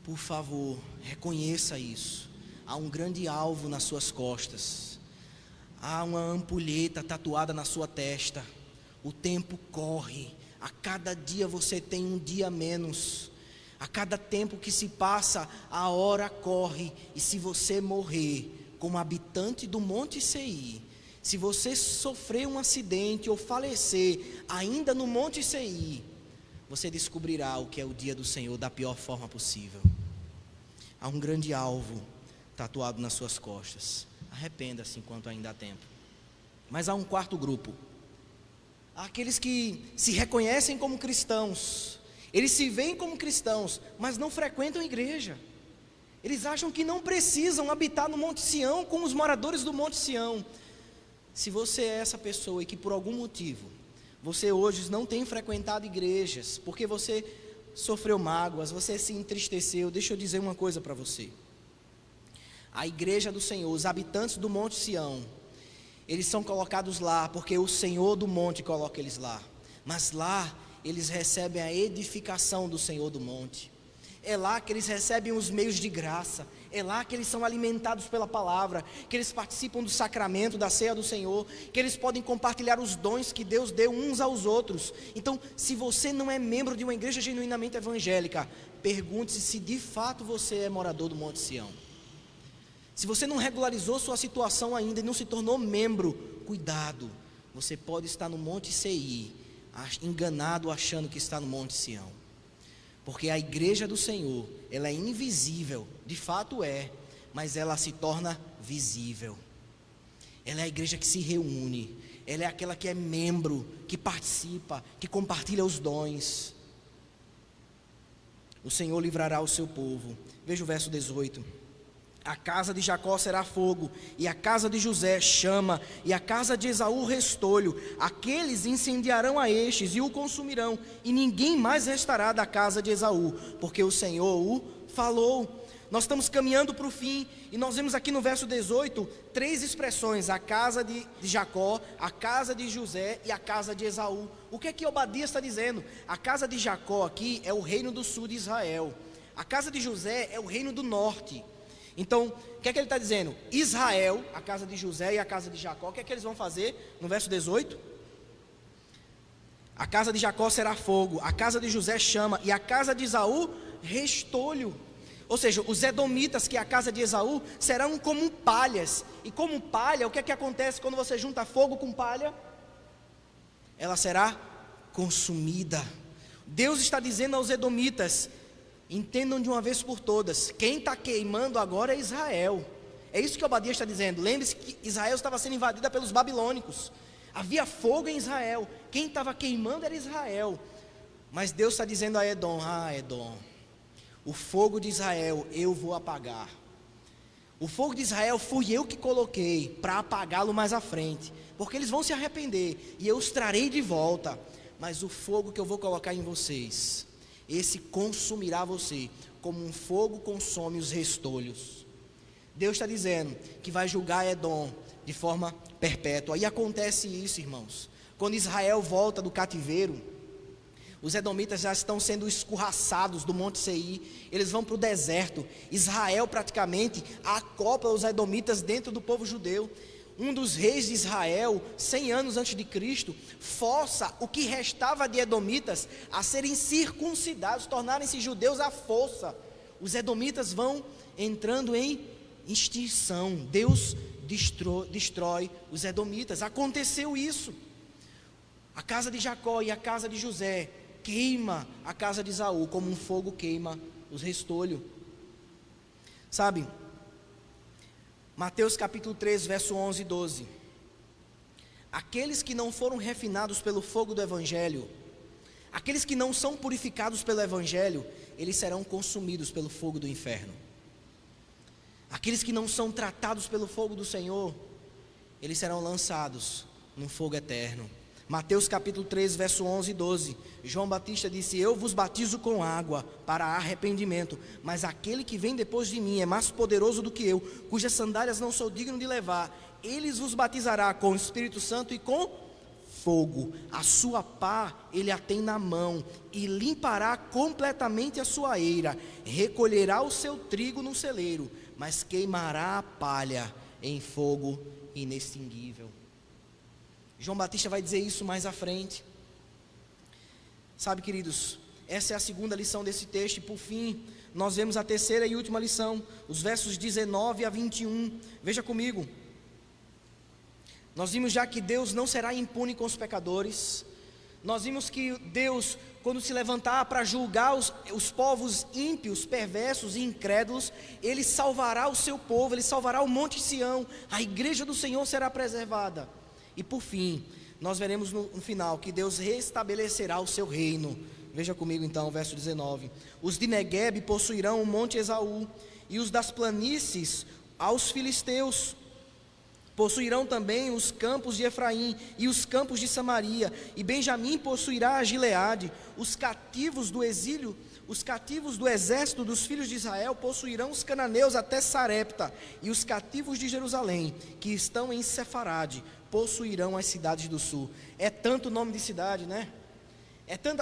por favor, reconheça isso. Há um grande alvo nas suas costas, há uma ampulheta tatuada na sua testa. O tempo corre, a cada dia você tem um dia menos, a cada tempo que se passa, a hora corre. E se você morrer como habitante do Monte Seir, se você sofrer um acidente ou falecer ainda no Monte Seir, você descobrirá o que é o dia do Senhor da pior forma possível. Há um grande alvo tatuado nas suas costas. Arrependa-se enquanto ainda há tempo. Mas há um quarto grupo: há aqueles que se reconhecem como cristãos, eles se veem como cristãos, mas não frequentam igreja. Eles acham que não precisam habitar no Monte Sião com os moradores do Monte Sião. Se você é essa pessoa e que por algum motivo você hoje não tem frequentado igrejas, porque você sofreu mágoas, você se entristeceu, deixa eu dizer uma coisa para você: a igreja do Senhor, os habitantes do Monte Sião, eles são colocados lá porque o Senhor do monte coloca eles lá. Mas lá eles recebem a edificação do Senhor do monte. É lá que eles recebem os meios de graça. É lá que eles são alimentados pela palavra, que eles participam do sacramento, da ceia do Senhor, que eles podem compartilhar os dons que Deus deu uns aos outros. Então, se você não é membro de uma igreja genuinamente evangélica, pergunte-se se de fato você é morador do Monte Sião. Se você não regularizou sua situação ainda e não se tornou membro, cuidado, você pode estar no Monte Seir, enganado achando que está no Monte Sião. Porque a igreja do Senhor, ela é invisível, de fato é, mas ela se torna visível. Ela é a igreja que se reúne, ela é aquela que é membro, que participa, que compartilha os dons. O Senhor livrará o seu povo. Veja o verso 18. A casa de Jacó será fogo, e a casa de José chama, e a casa de Esaú restolho. Aqueles incendiarão a estes e o consumirão, e ninguém mais restará da casa de Esaú, porque o Senhor o falou. Nós estamos caminhando para o fim, e nós vemos aqui no verso 18, 3 expressões: a casa de Jacó, a casa de José e a casa de Esaú. O que é que Obadias está dizendo? A casa de Jacó aqui é o reino do sul de Israel, a casa de José é o reino do norte. Então, o que é que ele está dizendo? Israel, a casa de José e a casa de Jacó, o que é que eles vão fazer? No verso 18: a casa de Jacó será fogo, a casa de José chama, e a casa de Esaú restolho. Ou seja, os edomitas, que é a casa de Esaú, serão como palhas. E como palha, o que é que acontece quando você junta fogo com palha? Ela será consumida. Deus está dizendo aos edomitas: Entendam de uma vez por todas, quem está queimando agora é Israel. É isso que Obadias está dizendo. Lembre-se que Israel estava sendo invadida pelos babilônicos. Havia fogo em Israel. Quem estava queimando era Israel. Mas Deus está dizendo a Edom: Edom, o fogo de Israel eu vou apagar. O fogo de Israel fui eu que coloquei para apagá-lo mais à frente, porque eles vão se arrepender e eu os trarei de volta. Mas o fogo que eu vou colocar em vocês, esse consumirá você, como um fogo consome os restolhos. Deus está dizendo que vai julgar Edom de forma perpétua. E acontece isso, irmãos. Quando Israel volta do cativeiro, os edomitas já estão sendo escorraçados do Monte Seir. Eles vão para o deserto. Israel praticamente acopla os edomitas dentro do povo judeu. Um dos reis de Israel, 100 anos antes de Cristo, força o que restava de edomitas a serem circuncidados, tornarem-se judeus à força. Os edomitas vão entrando em extinção. Deus destrói os edomitas. Aconteceu isso. A casa de Jacó e a casa de José queima a casa de Esaú, como um fogo queima os restolhos. Sabe, Mateus capítulo 3, verso 11 e 12. Aqueles que não foram refinados pelo fogo do Evangelho, aqueles que não são purificados pelo Evangelho, eles serão consumidos pelo fogo do inferno. Aqueles que não são tratados pelo fogo do Senhor, eles serão lançados num fogo eterno. Mateus capítulo 3, verso 11 e 12. João Batista disse: eu vos batizo com água para arrependimento, mas aquele que vem depois de mim é mais poderoso do que eu, cujas sandálias não sou digno de levar. Ele vos batizará com o Espírito Santo e com fogo. A sua pá ele a tem na mão, e limpará completamente a sua eira. Recolherá o seu trigo no celeiro, mas queimará a palha em fogo inextinguível. João Batista vai dizer isso mais à frente. Sabe, queridos, essa é a segunda lição desse texto. E por fim, nós vemos a terceira e última lição, os versos 19 a 21. Veja comigo. Nós vimos já que Deus não será impune com os pecadores. Nós vimos que Deus, quando se levantar para julgar os povos ímpios, perversos e incrédulos, Ele salvará o seu povo, Ele salvará o Monte Sião. A igreja do Senhor será preservada. E por fim, nós veremos no final que Deus restabelecerá o seu reino. Veja comigo então o verso 19. Os de Neguebe possuirão o monte Esaú, e os das planícies aos filisteus. Possuirão também os campos de Efraim e os campos de Samaria, e Benjamim possuirá a Gileade. Os cativos do exílio, os cativos do exército dos filhos de Israel possuirão os cananeus até Sarepta, e os cativos de Jerusalém, que estão em Sefarade, possuirão as cidades do sul. É tanto nome de cidade, né?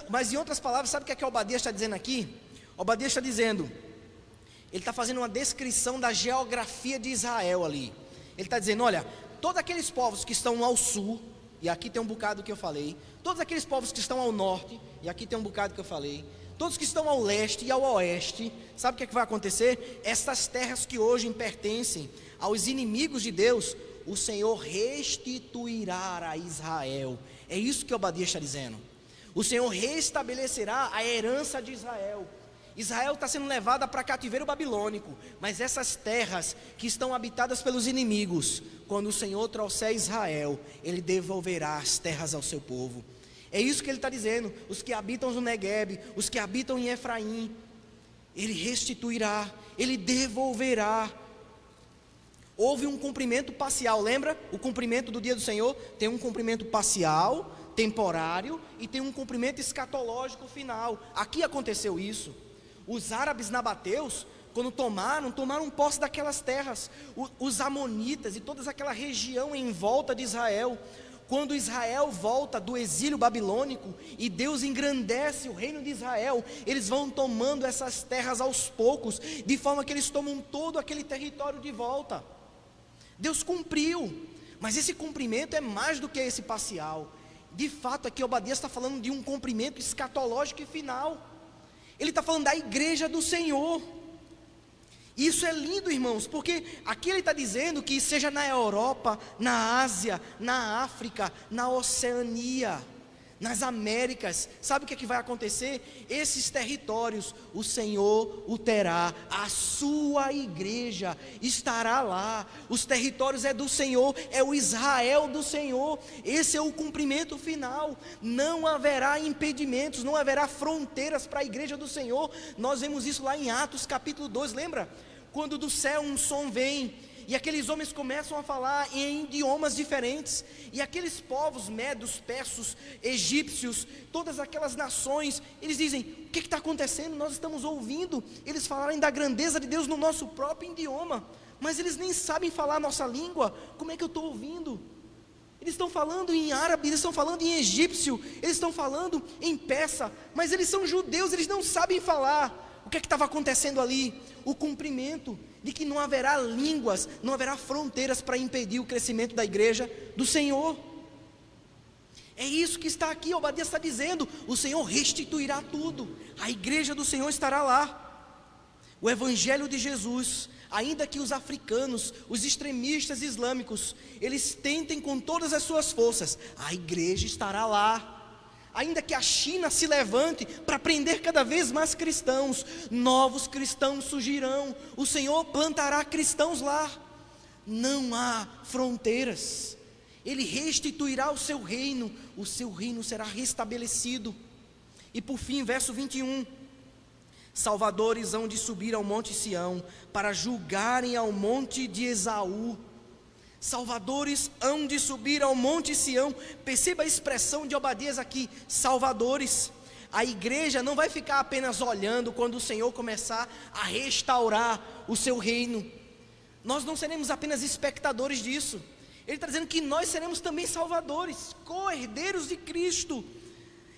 Mas em outras palavras, sabe o que Obadias está dizendo aqui? Obadias está dizendo, ele está fazendo uma descrição da geografia de Israel ali. Ele está dizendo, olha, todos aqueles povos que estão ao sul, e aqui tem um bocado que eu falei, todos aqueles povos que estão ao norte, e aqui tem um bocado que eu falei, todos que estão ao leste e ao oeste, sabe o que vai acontecer? Essas terras que hoje pertencem aos inimigos de Deus, o Senhor restituirá a Israel. É isso que Obadias está dizendo. O Senhor restabelecerá a herança de Israel. Israel está sendo levada para cativeiro babilônico, mas essas terras que estão habitadas pelos inimigos, quando o Senhor trouxer Israel, Ele devolverá as terras ao seu povo. É isso que Ele está dizendo. Os que habitam no Neguebe, os que habitam em Efraim, Ele restituirá, Ele devolverá. Houve um cumprimento parcial, lembra? O cumprimento do dia do Senhor tem um cumprimento parcial, temporário, e tem um cumprimento escatológico final. Aqui aconteceu isso. Os árabes nabateus, quando tomaram posse daquelas terras, os amonitas e toda aquela região em volta de Israel. Quando Israel volta do exílio babilônico e Deus engrandece o reino de Israel, eles vão tomando essas terras aos poucos, de forma que eles tomam todo aquele território de volta. Deus cumpriu, mas esse cumprimento é mais do que esse parcial. De fato, aqui Obadias está falando de um cumprimento escatológico e final. Ele está falando da igreja do Senhor. Isso é lindo, irmãos, porque aqui ele está dizendo que seja na Europa, na Ásia, na África, na Oceania, nas Américas, sabe o que é que vai acontecer? Esses territórios, o Senhor o terá, a sua igreja estará lá. Os territórios é do Senhor, é o Israel do Senhor. Esse é o cumprimento final. Não haverá impedimentos, não haverá fronteiras para a igreja do Senhor. Nós vemos isso lá em Atos capítulo 2, lembra? Quando do céu um som vem, e aqueles homens começam a falar em idiomas diferentes, e aqueles povos, medos, persas, egípcios, todas aquelas nações, eles dizem: o que está acontecendo? Nós estamos ouvindo eles falarem da grandeza de Deus no nosso próprio idioma, mas eles nem sabem falar a nossa língua. Como é que eu estou ouvindo? Eles estão falando em árabe, eles estão falando em egípcio, eles estão falando em persa, mas eles são judeus, eles não sabem falar. O que é que estava acontecendo ali? O cumprimento de que não haverá línguas, não haverá fronteiras para impedir o crescimento da igreja do Senhor. É isso que está aqui, Obadias está dizendo: o Senhor restituirá tudo, a igreja do Senhor estará lá. O evangelho de Jesus, ainda que os africanos, os extremistas islâmicos, eles tentem com todas as suas forças, a igreja estará lá. Ainda que a China se levante para prender cada vez mais cristãos, novos cristãos surgirão, o Senhor plantará cristãos lá. Não há fronteiras. Ele restituirá o seu reino será restabelecido. E por fim, verso 21, salvadores hão de subir ao monte Sião, para julgarem ao monte de Esaú. Salvadores hão de subir ao monte Sião. Perceba a expressão de Obadias aqui, salvadores. A igreja não vai ficar apenas olhando quando o Senhor começar a restaurar o seu reino. Nós não seremos apenas espectadores disso. Ele está dizendo que nós seremos também salvadores, co-herdeiros de Cristo.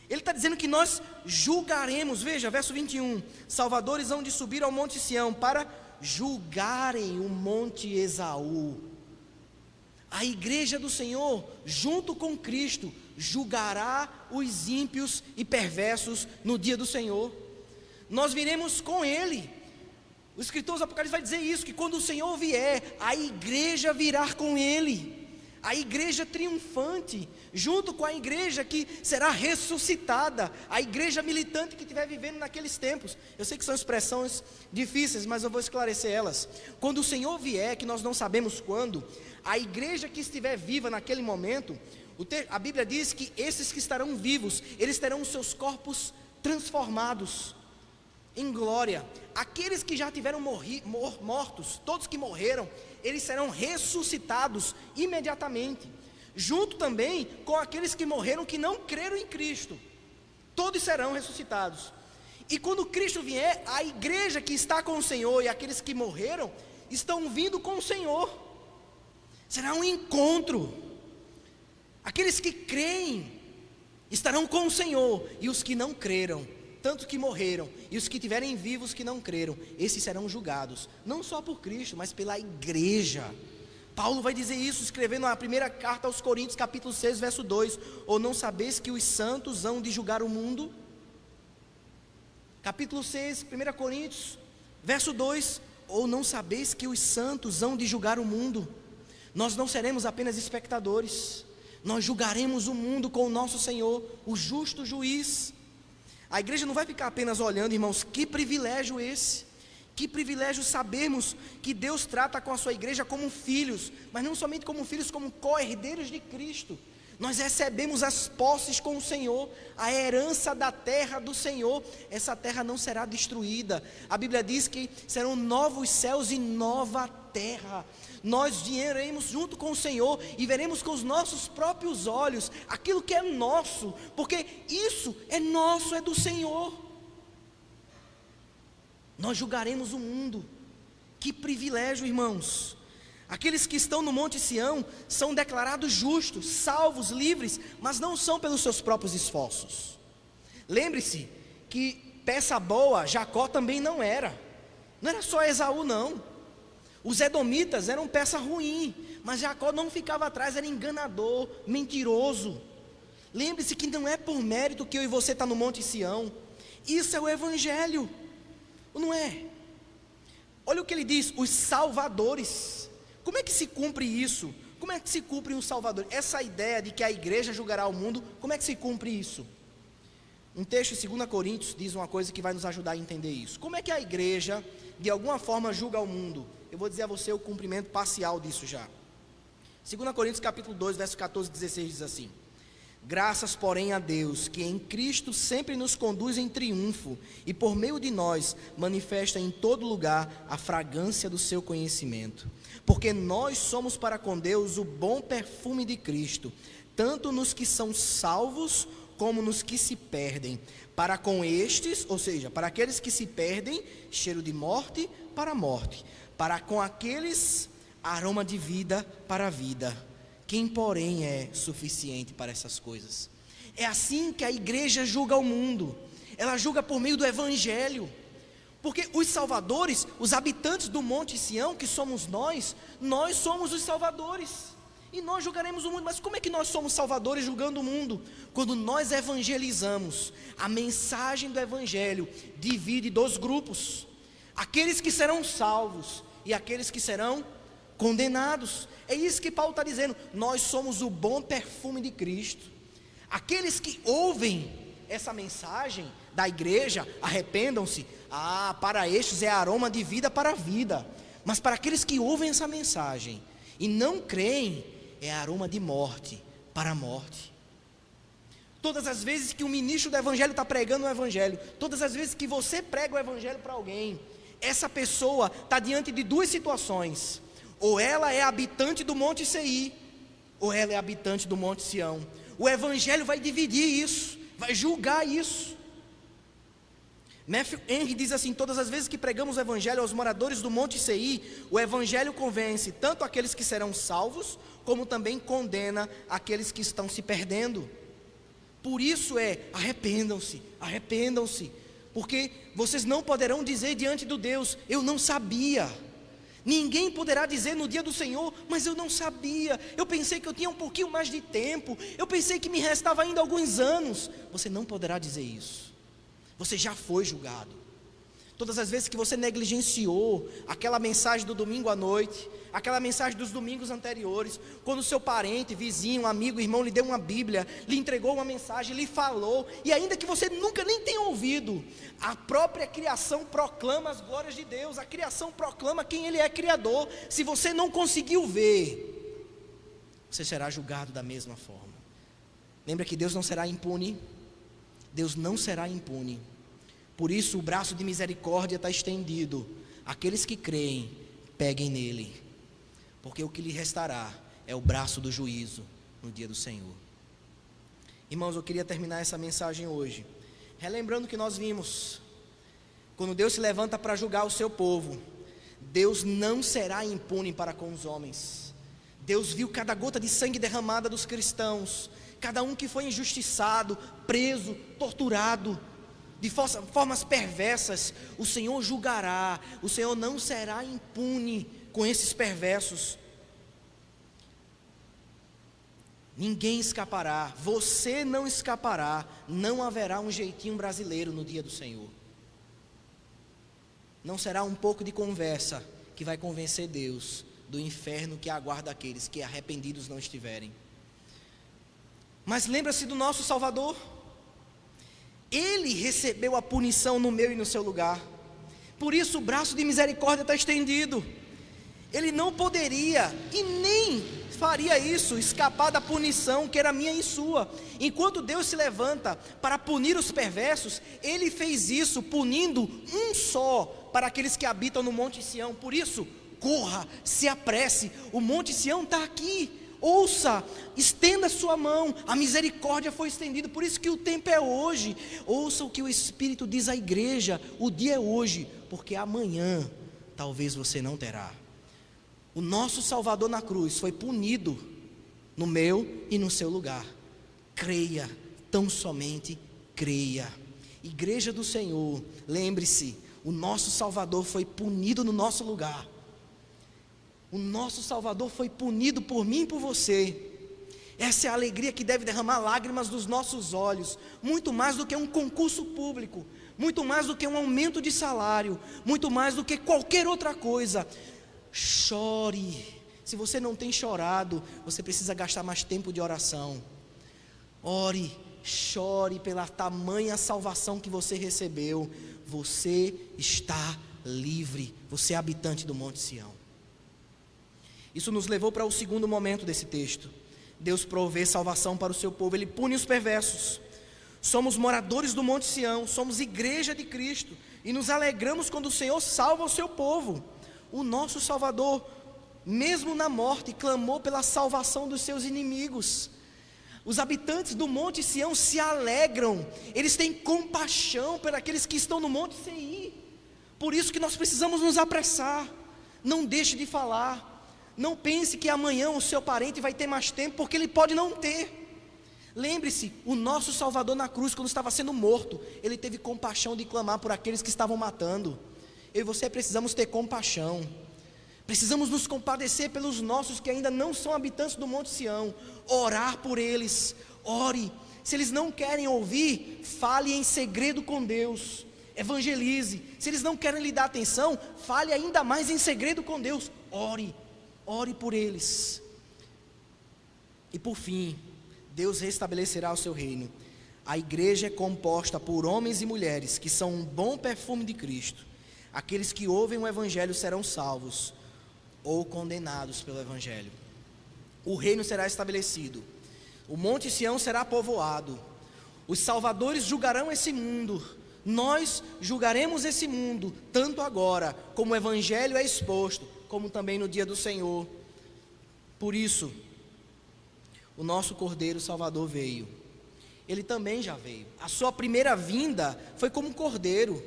Ele está dizendo que nós julgaremos. Veja, verso 21, salvadores hão de subir ao monte Sião, para julgarem o monte Esaú. A igreja do Senhor, junto com Cristo, julgará os ímpios e perversos no dia do Senhor. Nós viremos com Ele. O escritor do Apocalipse vai dizer isso, que quando o Senhor vier, a igreja virá com Ele. A igreja triunfante, junto com a igreja que será ressuscitada, a igreja militante que estiver vivendo naqueles tempos. Eu sei que são expressões difíceis, mas eu vou esclarecer elas. Quando o Senhor vier, que nós não sabemos quando, a igreja que estiver viva naquele momento, a Bíblia diz que esses que estarão vivos, eles terão os seus corpos transformados em glória. Aqueles que já tiveram mortos, todos que morreram, eles serão ressuscitados imediatamente, junto também com aqueles que morreram que não creram em Cristo. Todos serão ressuscitados. E quando Cristo vier, a igreja que está com o Senhor e aqueles que morreram estão vindo com o Senhor. Será um encontro. Aqueles que creem estarão com o Senhor, e os que não creram, tanto que morreram, e os que tiverem vivos que não creram, esses serão julgados, não só por Cristo, mas pela igreja. Paulo vai dizer isso, escrevendo a primeira carta aos Coríntios, capítulo 6, verso 2, ou não sabeis que os santos hão de julgar o mundo? Capítulo 6, 1 Coríntios, verso 2, ou não sabeis que os santos hão de julgar o mundo? Nós não seremos apenas espectadores, nós julgaremos o mundo com o nosso Senhor, o justo juiz. A igreja não vai ficar apenas olhando, irmãos. Que privilégio esse, que privilégio sabermos que Deus trata com a sua igreja como filhos, mas não somente como filhos, como co-herdeiros de Cristo. Nós recebemos as posses com o Senhor, a herança da terra do Senhor. Essa terra não será destruída. A Bíblia diz que serão novos céus e nova terra. Nós viremos junto com o Senhor e veremos com os nossos próprios olhos aquilo que é nosso, porque isso é nosso, é do Senhor. Nós julgaremos o mundo. Que privilégio, irmãos. Aqueles que estão no Monte Sião são declarados justos, salvos, livres, mas não são pelos seus próprios esforços. Lembre-se que peça boa Jacó também não era só Esaú não. Os edomitas eram peça ruim, mas Jacó não ficava atrás, era enganador, mentiroso. Lembre-se que não é por mérito que eu e você está no Monte Sião. Isso é o Evangelho, não é? Olha o que ele diz, os salvadores. Como é que se cumpre isso? como é que se cumpre o Salvador? Essa ideia de que a igreja julgará o mundo, como é que se cumpre isso? Um texto em 2 Coríntios diz uma coisa que vai nos ajudar a entender isso. Como é que a igreja, de alguma forma, julga o mundo? Eu vou dizer a você o cumprimento parcial disso já. 2 Coríntios capítulo 2, verso 14 e 16 diz assim: graças, porém, a Deus, que em Cristo sempre nos conduz em triunfo, e por meio de nós manifesta em todo lugar a fragrância do seu conhecimento. Porque nós somos para com Deus o bom perfume de Cristo, tanto nos que são salvos, como nos que se perdem. Para com estes, ou seja, para aqueles que se perdem, cheiro de morte para a morte. Para com aqueles, aroma de vida para a vida. Quem, porém, é suficiente para essas coisas? É assim que a igreja julga o mundo. Ela julga por meio do Evangelho. Porque os salvadores, os habitantes do Monte Sião, que somos nós somos os salvadores. E nós julgaremos o mundo. Mas como é que nós somos salvadores julgando o mundo? Quando nós evangelizamos. A mensagem do Evangelho divide 2 grupos: aqueles que serão salvos e aqueles que serão condenados. É isso que Paulo está dizendo. Nós somos o bom perfume de Cristo. Aqueles que ouvem essa mensagem da igreja, arrependam-se. Para estes é aroma de vida para a vida. Mas para aqueles que ouvem essa mensagem e não creem, é aroma de morte para a morte. Todas as vezes que o ministro do Evangelho está pregando o Evangelho, todas as vezes que você prega o Evangelho para alguém, essa pessoa está diante de 2 situações: ou ela é habitante do Monte Seir, ou ela é habitante do Monte Sião. O Evangelho vai dividir isso, vai julgar isso. Matthew Henry diz assim: todas as vezes que pregamos o Evangelho aos moradores do Monte Seir, o Evangelho convence tanto aqueles que serão salvos, como também condena aqueles que estão se perdendo. Por isso arrependam-se, arrependam-se, porque vocês não poderão dizer diante do Deus: eu não sabia. Ninguém poderá dizer no dia do Senhor: mas eu não sabia, eu pensei que eu tinha um pouquinho mais de tempo, eu pensei que me restava ainda alguns anos. Você não poderá dizer isso. Você já foi julgado. Todas as vezes que você negligenciou aquela mensagem do domingo à noite, aquela mensagem dos domingos anteriores, quando o seu parente, vizinho, amigo, irmão lhe deu uma Bíblia, lhe entregou uma mensagem, lhe falou, e ainda que você nunca nem tenha ouvido, a própria criação proclama as glórias de Deus, a criação proclama quem Ele é criador. Se você não conseguiu ver, você será julgado da mesma forma. Lembra que Deus não será impune? Deus não será impune. Por isso o braço de misericórdia está estendido. Aqueles que creem, peguem nele, porque o que lhe restará é o braço do juízo no dia do Senhor. Irmãos, eu queria terminar essa mensagem hoje relembrando que nós vimos, quando Deus se levanta para julgar o seu povo, Deus não será impune para com os homens. Deus viu cada gota de sangue derramada dos cristãos, cada um que foi injustiçado, preso, torturado, de formas perversas. O Senhor julgará, o Senhor não será impune com esses perversos. Ninguém escapará, você não escapará, não haverá um jeitinho brasileiro no dia do Senhor. Não será um pouco de conversa que vai convencer Deus do inferno que aguarda aqueles que arrependidos não estiverem. Mas lembra-se do nosso Salvador. Ele recebeu a punição no meu e no seu lugar. Por isso o braço de misericórdia está estendido. Ele não poderia e nem faria isso, escapar da punição que era minha e sua. Enquanto Deus se levanta para punir os perversos, Ele fez isso punindo um só para aqueles que habitam no Monte Sião. Por isso, corra, se apresse, o Monte Sião está aqui. Ouça, estenda sua mão, a misericórdia foi estendida. Por isso que o tempo é hoje. Ouça o que o Espírito diz à igreja: o dia é hoje, porque amanhã talvez você não terá. O nosso Salvador na cruz foi punido no meu e no seu lugar. Creia, tão somente creia. Igreja do Senhor, lembre-se, o nosso Salvador foi punido no nosso lugar. O nosso Salvador foi punido por mim e por você. Essa é a alegria que deve derramar lágrimas dos nossos olhos, muito mais do que um concurso público, muito mais do que um aumento de salário, muito mais do que qualquer outra coisa. Chore, Se você não tem chorado, você precisa gastar mais tempo de oração. Ore, chore pela tamanha salvação que você recebeu. Você está livre, você é habitante do Monte Sião. Isso nos levou para o segundo momento desse texto. Deus provê salvação para o seu povo, Ele pune os perversos. Somos moradores do Monte Sião, somos igreja de Cristo, e nos alegramos quando o Senhor salva o seu povo. O nosso Salvador, mesmo na morte, clamou pela salvação dos seus inimigos. Os habitantes do Monte Sião se alegram, eles têm compaixão por aqueles que estão no Monte Seir. Por isso que nós precisamos nos apressar. Não deixe de falar. Não pense que amanhã o seu parente vai ter mais tempo, porque ele pode não ter. Lembre-se, o nosso Salvador na cruz, quando estava sendo morto, Ele teve compaixão de clamar por aqueles que estavam matando. Eu e você precisamos ter compaixão. Precisamos nos compadecer pelos nossos que ainda não são habitantes do Monte Sião. Orar por eles. Ore. Se eles não querem ouvir, fale em segredo com Deus. Evangelize. Se eles não querem lhe dar atenção, fale ainda mais em segredo com Deus. Ore. Ore por eles. E por fim, Deus restabelecerá o seu reino. A igreja é composta por homens e mulheres que são um bom perfume de Cristo. Aqueles que ouvem o evangelho serão salvos ou condenados pelo evangelho. O reino será estabelecido. O Monte Sião será povoado. Os salvadores julgarão esse mundo. Nós julgaremos esse mundo, tanto agora, como o evangelho é exposto, como também no dia do Senhor. Por isso, o nosso Cordeiro Salvador veio. Ele também já veio. A sua primeira vinda foi como um cordeiro.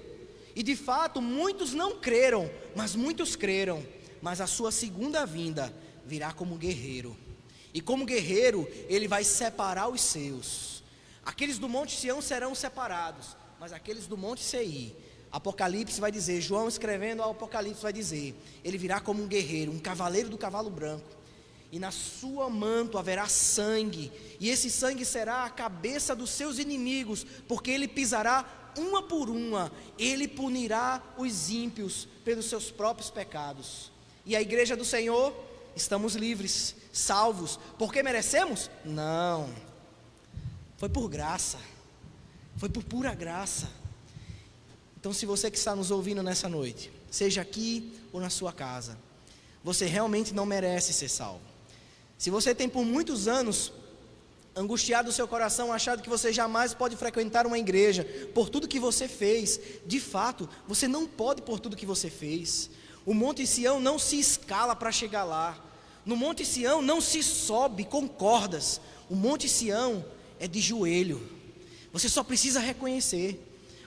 E de fato, muitos não creram, mas muitos creram. Mas a sua segunda vinda virá como um guerreiro. E como guerreiro, ele vai separar os seus. Aqueles do Monte Sião serão separados, mas aqueles do Monte Seir, Apocalipse vai dizer, João escrevendo ao Apocalipse vai dizer, ele virá como um guerreiro, um cavaleiro do cavalo branco. E na sua manto haverá sangue, e esse sangue será a cabeça dos seus inimigos, porque ele pisará uma por uma, ele punirá os ímpios pelos seus próprios pecados. E a igreja do Senhor, estamos livres, salvos, porque merecemos? Não, foi por graça, foi por pura graça. Então, se você que está nos ouvindo nessa noite, seja aqui ou na sua casa, você realmente não merece ser salvo. Se você tem por muitos anos angustiado o seu coração, achado que você jamais pode frequentar uma igreja por tudo que você fez, de fato, você não pode por tudo que você fez. O Monte Sião não se escala para chegar lá. No Monte Sião não se sobe com cordas. O Monte Sião é de joelho. Você só precisa reconhecer.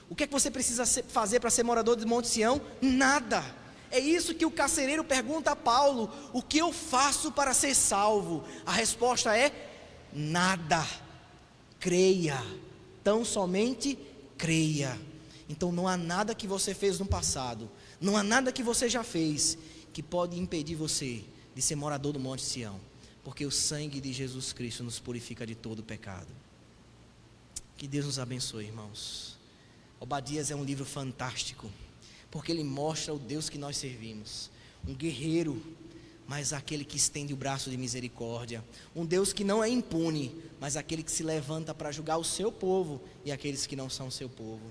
O que é que você precisa fazer para ser morador do Monte Sião? Nada. É isso que o carcereiro pergunta a Paulo: o que eu faço para ser salvo? A resposta é: nada. Creia, tão somente creia. Então não há nada que você fez no passado, não há nada que você já fez que pode impedir você de ser morador do Monte Sião, porque o sangue de Jesus Cristo nos purifica de todo o pecado. Que Deus nos abençoe, irmãos. Obadias é um livro fantástico, porque ele mostra o Deus que nós servimos, um guerreiro, mas aquele que estende o braço de misericórdia, um Deus que não é impune, mas aquele que se levanta para julgar o seu povo e aqueles que não são seu povo.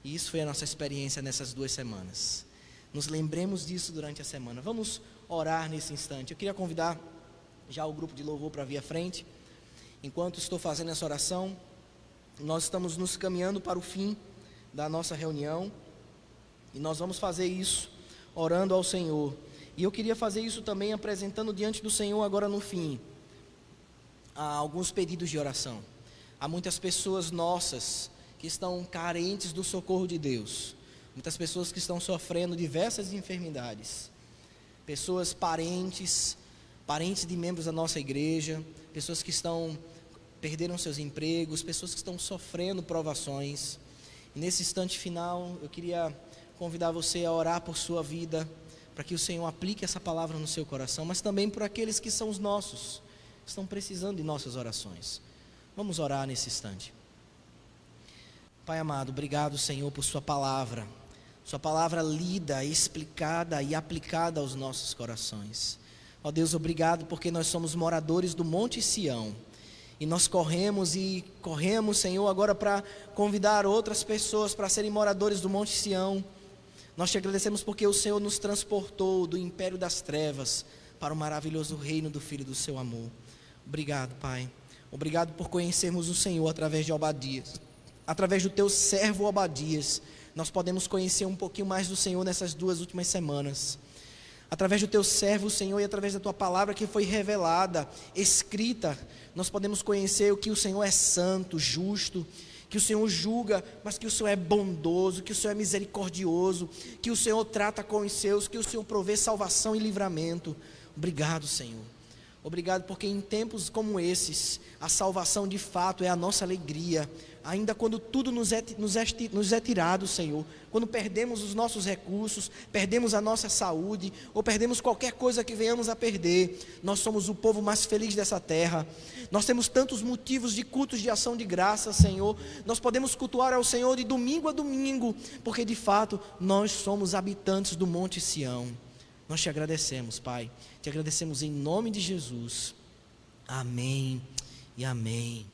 E isso foi a nossa experiência nessas 2 semanas. Nos lembremos disso durante a semana. Vamos orar nesse instante. Eu queria convidar já o grupo de louvor para vir à frente. Enquanto estou fazendo essa oração, nós estamos nos caminhando para o fim da nossa reunião, e nós vamos fazer isso orando ao Senhor. E eu queria fazer isso também apresentando diante do Senhor agora no fim alguns pedidos de oração. Há muitas pessoas nossas que estão carentes do socorro de Deus, muitas pessoas que estão sofrendo diversas enfermidades, pessoas parentes de membros da nossa igreja, pessoas que perderam seus empregos, pessoas que estão sofrendo provações. E nesse instante final, eu queria convidar você a orar por sua vida, para que o Senhor aplique essa palavra no seu coração, mas também por aqueles que são os nossos, que estão precisando de nossas orações. Vamos orar nesse instante. Pai amado, obrigado, Senhor, por sua palavra lida, explicada e aplicada aos nossos corações. Ó Deus, obrigado porque nós somos moradores do Monte Sião. E nós corremos, Senhor, agora para convidar outras pessoas para serem moradores do Monte Sião. Nós te agradecemos porque o Senhor nos transportou do império das trevas para o maravilhoso reino do Filho do seu amor. Obrigado, Pai. Obrigado por conhecermos o Senhor através de Obadias. Através do teu servo Obadias, nós podemos conhecer um pouquinho mais do Senhor nessas 2 últimas semanas. Através do teu servo, Senhor, e através da tua palavra que foi revelada, escrita, nós podemos conhecer o que o Senhor é santo, justo, que o Senhor julga, mas que o Senhor é bondoso, que o Senhor é misericordioso, que o Senhor trata com os seus, que o Senhor provê salvação e livramento. Obrigado, Senhor. Obrigado porque em tempos como esses, a salvação de fato é a nossa alegria. Ainda quando tudo nos é tirado, Senhor, quando perdemos os nossos recursos, perdemos a nossa saúde, ou perdemos qualquer coisa que venhamos a perder, nós somos o povo mais feliz dessa terra. Nós temos tantos motivos de cultos de ação de graça, Senhor. Nós podemos cultuar ao Senhor de domingo a domingo, porque de fato nós somos habitantes do Monte Sião. Nós te agradecemos, Pai. Te agradecemos em nome de Jesus. Amém e amém.